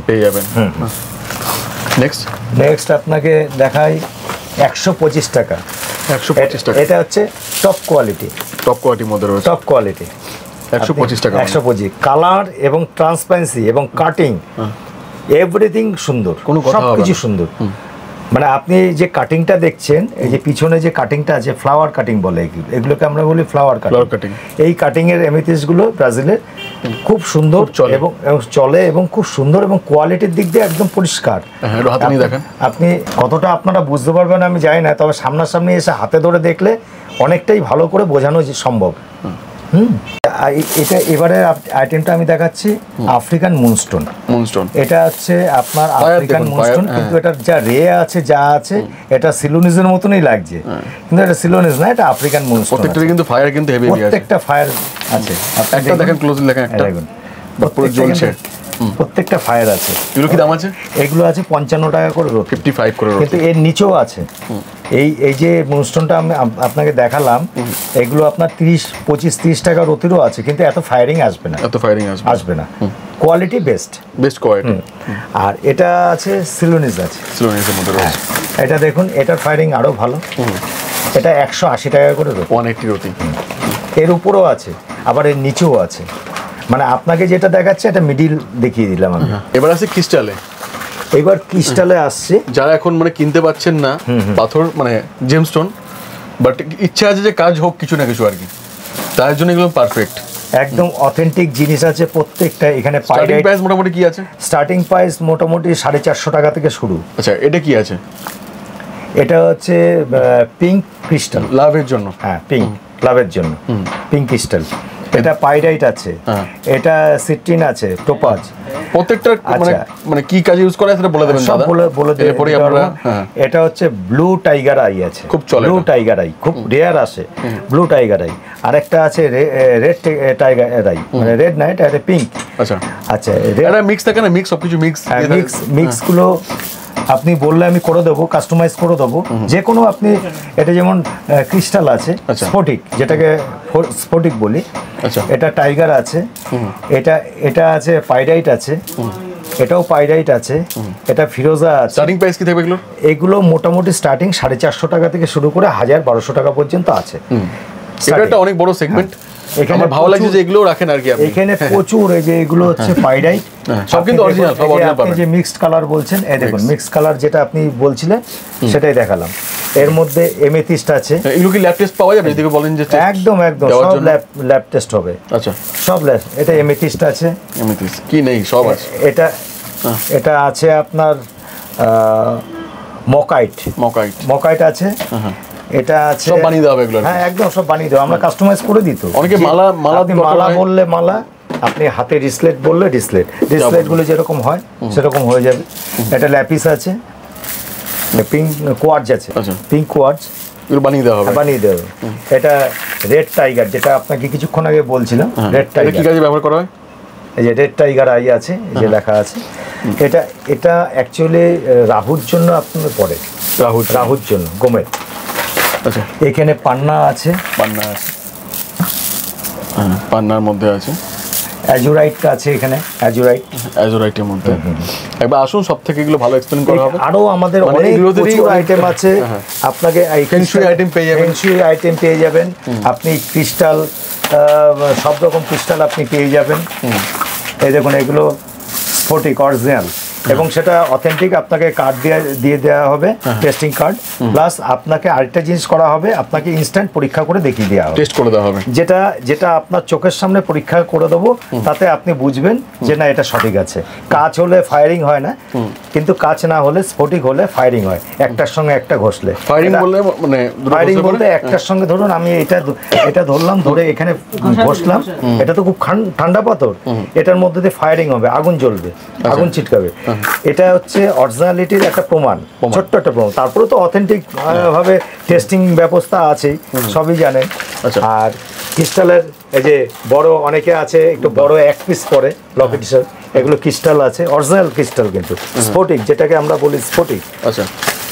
নেক্সট আপনাকে দেখাই 125 টাকা। এটা হচ্ছে টপ কোয়ালিটির মধ্যে রয়েছে, টপ কোয়ালিটি 125 টাকা। 125 কালার এবং ট্রান্সপারেন্সি এবং কাটিং এভরিথিং সুন্দর, সবকিছু সুন্দর। মানে আপনি যে কাটিংটা দেখছেন, এই যে পিছনে যে কাটিংটা আছে, ফ্লাওয়ার কাটিং বলে এগুলোকে আমরা বলি ফ্লাওয়ার কাটিং। এই কাটিং এর এমেথিস্ট গুলো ব্রাজিলের খুব সুন্দর এবং চলে এবং খুব সুন্দর এবং কোয়ালিটির দিক দিয়ে একদম পরিষ্কার। আপনি কতটা আপনারা বুঝতে পারবেন আমি জানি না, তবে সামনাসামনি এসে হাতে ধরে দেখলে অনেকটাই ভালো করে বোঝানো সম্ভব। এটা এবারের আইটেমটা আমি দেখাচ্ছি আফ্রিকান মুনস্টোন। এটা হচ্ছে আপনার আফ্রিকান মুনস্টোন, কিন্তু এটার যা রে আছে, যা আছে, এটা সিলোনিজের মতনই লাগছে, কিন্তু এটা সিলোনিজ না, এটা আফ্রিকান মুনস্টোন। প্রত্যেকটা কিন্তু ফায়ার কিন্তু হেভি আছে, প্রত্যেকটা ফায়ার আছে। একটা দেখেন, ক্লোজলি দেখেন, একটা দেখুন পুরো জ্বলছে, প্রত্যেকটা ফায়ার আছে। এগুলো কি দাম আছে? এগুলো আছে 55 টাকা করে, 55 করে, কিন্তু এর নিচেও আছে। এই যে মুনস্টোনটা আমি আপনাকে দেখালাম, এগুলো আপনার 30-25-30 টাকা রতিরও আছে, কিন্তু এত ফায়ারিং আসবে না, কোয়ালিটি বেস্ট কোয়ালিটি। আর এটা আছে সিলোনিজ আছে, সিলোনিজের মধ্যে রয়েছে। এটা দেখুন, এটার ফায়ারিং আরো ভালো। এটা 180 টাকা করে, 180 রতি। এর উপরেও আছে, আবার এর নিচেও আছে। মানে আপনাকে যেটা দেখাচ্ছে এটা মিডিল দেখিয়ে দিলাম আমি। এবার আছে ক্রিস্টালে। এবার ক্রিস্টালে আসছে, যারা এখন মানে কিনতে পাচ্ছেন না পাথর, মানে জেমস্টোন, বাট ইচ্ছা আছে যে কাজ হোক কিছু না কিছু আর কি, তার জন্য এগুলো পারফেক্ট, একদম অথেন্টিক জিনিস আছে প্রত্যেকটা। এখানে স্টার্টিং প্রাইস মোটামুটি কি আছে? স্টার্টিং প্রাইস মোটামুটি 450 টাকা থেকে শুরু। আচ্ছা, এটা কি আছে? এটা হচ্ছে পিঙ্ক ক্রিস্টাল, লাভের জন্য। হ্যাঁ, পিঙ্ক লাভের জন্য পিঙ্ক ক্রিস্টাল। এটা পাইরাইট আছে, এটা সিট্রিন আছে, টোপাজ। প্রত্যেকটা মানে কি কাজে ইউজ করা সেটা বলে দেবেন দাদা, বলে দিই। এটা হচ্ছে ব্লু টাইগার আই আছে, খুব চলে। ব্লু টাইগার আই খুব রেয়ার আসে, ব্লু টাইগার আই। আরেকটা আছে রেড টাইগার আই, মানে রেড না, এটা পিঙ্ক। আচ্ছা, এটা মিক্স থাকে না, মিক্স সবকিছু মিক্স গুলো আপনি বললে আমি করে দেবো, কাস্টমাইজ করে দেবো যে কোনো। আপনি এটা যেমন ক্রিস্টাল আছে, স্ফটিক, যেটাকে স্ফটিক বলি, এটা টাইগার আছে, এটা আছে পাইরাইট আছে, এটাও পাইরাইট আছে, এটা ফিরোজা আছে। স্টার্টিং প্রাইস কি থাকবে এগুলো? এগুলো মোটামুটি স্টার্টিং 450 টাকা থেকে শুরু করে 1000-1200 টাকা পর্যন্ত আছে। এটা একটা অনেক বড় সেগমেন্ট। এখানে ভালো লাগছে যে এগুলো রাখেন আর কি আপনি। এখানে প্রচুর, এই যে এগুলো হচ্ছে পাইরাইট, সব কিন্তু অরিজিনাল, সব অরিজিনাল পাবেন। আপনি যে মিক্সড কালার বলছেন, এই দেখুন মিক্সড কালার যেটা আপনি বলছিলেন সেটাই দেখালাম। এর মধ্যে এমেথিস্ট আছে। এগুলো কি ল্যাব টেস্ট পাওয়া যাবে? যদি বলেন যে একদম সব ল্যাব টেস্ট হবে। আচ্ছা, সব ল্যাব। এটা এমেথিস্ট আছে, এমেথিস্ট কি নেই সব আছে। এটা আছে আপনার মকাইট আছে। এটা আছে, সব বানিয়ে দেওয়া হবে এগুলো। হ্যাঁ, একদম সব বানিয়ে দেওয়া, আমরা কাস্টমাইজ করে দিই। তো অনেকে মালা বললে মালা, আপনি হাতে রিসলেট বললে ডিসলেটগুলো যেরকম হয় সেরকম হয়ে যাবে। এটা ল্যাপিস আছে, পিঙ্ক কোয়ার্টজ আছে, পিঙ্ক কোয়ার্টজ বানিয়ে দেওয়া হবে। এটা রেড টাইগার, যেটা আপনাকে কিছুক্ষণ আগে বলছিলাম, রেড টাইগার কি কাজে ব্যবহার করা হয়? এই যে রেড টাইগার আই আছে, এই যে লেখা আছে। এটা অ্যাকচুয়ালি রাহুর জন্য আপনার পড়ে, রাহুর জন্য গোমের। আচ্ছা, এখানে পান্না আছে, পান্নার মধ্যে আছে। অ্যাজুরাইট আছে এখানে, অ্যাজুরাইটের মধ্যে একবার আসুন, সব থেকে এগুলো ভালো এক্সপ্লেন করা হবে। আরো আমাদের অনেক প্রচুর আইটেম আছে, আপনাকে ফেংশুই আইটেম পেয়ে যাবেন, ফেংশুই আইটেম পেয়ে যাবেন, আপনি ক্রিস্টাল সব রকম ক্রিস্টাল আপনি পেয়ে যাবেন। এই দেখুন এগুলো স্ফটিক অরিজিনাল, এবং সেটা অথেন্টিক আপনাকে কার্ড দিয়ে দেওয়া হবে, টেস্টিং কার্ড, প্লাস আপনাকে আরেকটা জিনিস করা হবে, আপনাকে ইনস্ট্যান্ট পরীক্ষা করে দেখিয়ে দেওয়া হবে, টেস্ট করে দেওয়া হবে, যেটা আপনার চোখের সামনে পরীক্ষা করে দেবো, তাতে আপনি বুঝবেন যে না এটা সঠিক আছে। কাঁচ হলে ফায়ারিং হয় না, কিন্তু কাঁচ না হলে স্ফটিক হলে ফায়ারিং হয়, একটার সঙ্গে একটা ঘষলে। ফায়ারিং বলতে মানে ফায়ারিং বলতে একটার সঙ্গে ধরুন আমি এটা ধরলাম, ধরে এখানে ঘষলাম, এটা তো খুব ঠান্ডা পাথর, এটার মধ্যে দিয়ে ফায়ারিং হবে, আগুন জ্বলবে, আগুন ছিটকাবে। এটা হচ্ছে অরিজিনালিটির একটা প্রমাণ, ছোট্ট একটা প্রমাণ। তারপরে তো অথেন্টিক ভাবে টেস্টিং ব্যবস্থা আছে, সবই জানেন। আর ক্রিস্টালের এই যে বড় অনেকে আছে একটু বড় এক পিস পরে লকেট হিসাবে, এগুলো ক্রিস্টাল আছে, অরিজিনাল ক্রিস্টাল কিন্তু স্ফটিক, যেটাকে আমরা বলি স্ফটিক, আচ্ছা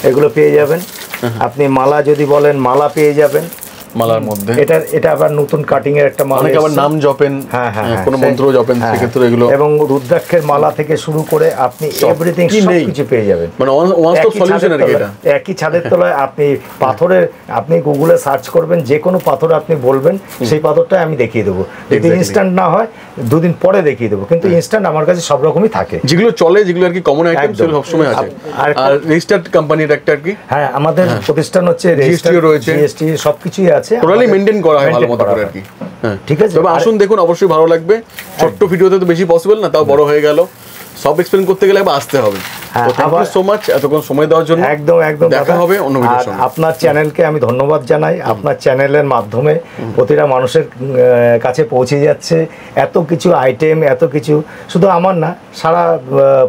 এগুলো পেয়ে যাবেন। আপনি মালা যদি বলেন মালা পেয়ে যাবেন, মালার মধ্যে এটা আবার নতুন কাটিং এর একটা মালা, অনেকে আবার নাম জপেন, কোন মন্ত্র জপেন, সেক্ষেত্রে এগুলো, এবং রুদ্রাক্ষের মালা থেকে শুরু করে আপনি এভরিথিং সবকিছু পেয়ে যাবেন। মানে ওয়ান স্টপ সলিউশন আর কি এটা। একই ছাদের তলায় আপনি পাথরের, আপনি গুগলে সার্চ করবেন, যে কোনো পাথর আপনি বলবেন, সেই পাথরটা আমি দেখিয়ে দেবো। যদি ইনস্ট্যান্ট না হয় 2 দিন পরে দেখিয়ে দেবো, কিন্তু ইনস্ট্যান্ট আমার কাছে সব রকমই থাকে, যেগুলো চলে, যেগুলো আর কি কমন আইটেম, সেগুলো সবসময় আছে। আর রেজিস্টার্ড কোম্পানির একটা আর কি, হ্যাঁ আমাদের প্রতিষ্ঠান হচ্ছে রেজিস্ট্রি রয়েছে, জিএসটি সবকিছুই আছে, টোটালি মেইনটেইন করা হয় ভালো মতো করে আর কি। হ্যাঁ ঠিক আছে, তবে আসুন দেখুন, অবশ্যই ভালো লাগবে। ছোট্ট ভিডিওতে তো বেশি পসিবল না, তাও বড় হয়ে গেল, সব এক্সপ্লেন করতে গেলে আবার আসতে হবে। থ্যাংক ইউ সো মাচ এতক্ষণ সময় দেওয়ার জন্য। একদম দেখা হবে অন্য ভিডিওর সঙ্গে। আপনার চ্যানেলকে আমি ধন্যবাদ জানাই, আপনার চ্যানেলের মাধ্যমে প্রতিটা মানুষের কাছে পৌঁছে যাচ্ছে এত কিছু আইটেম, এত কিছু, শুধু আমার না, সারা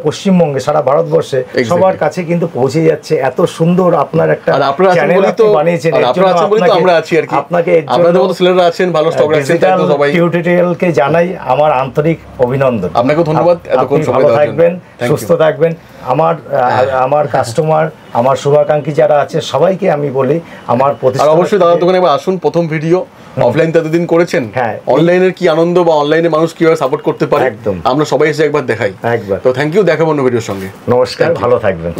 পশ্চিমবঙ্গে, সারা ভারতবর্ষে সবার কাছে কিন্তু পৌঁছে যাচ্ছে। এত সুন্দর আপনার একটা চ্যানেল বানিয়েছেন, আপনাকে আপনাদের মতো ছেলেরা আছেন, ভালো স্টক রাখছেন, সবাই টিউটোরিয়ালকে জানাই আমার আন্তরিক অভিনন্দন। আপনাকেও ধন্যবাদ এতক্ষণ সময় দেওয়ার জন্য। থাকবেন, সুস্থ থাকবেন। আমার কাস্টমার, আমার শুভাকাঙ্ক্ষী যারা আছে, সবাইকে আমি বলি আমার প্রতিষ্ঠান, আর অবশ্যই দাদার দোকানে একবার আসুন। প্রথম ভিডিও অফলাইন তো এতদিন করেছেন, অনলাইনের কি আনন্দ বা অনলাইনে মানুষ কিভাবে সাপোর্ট করতে পারে, আমরা সবাই এসে একবার দেখাই। একবার তো থ্যাংক ইউ, দেখাবো অন্য ভিডিওর সঙ্গে। নমস্কার, ভালো থাকবেন।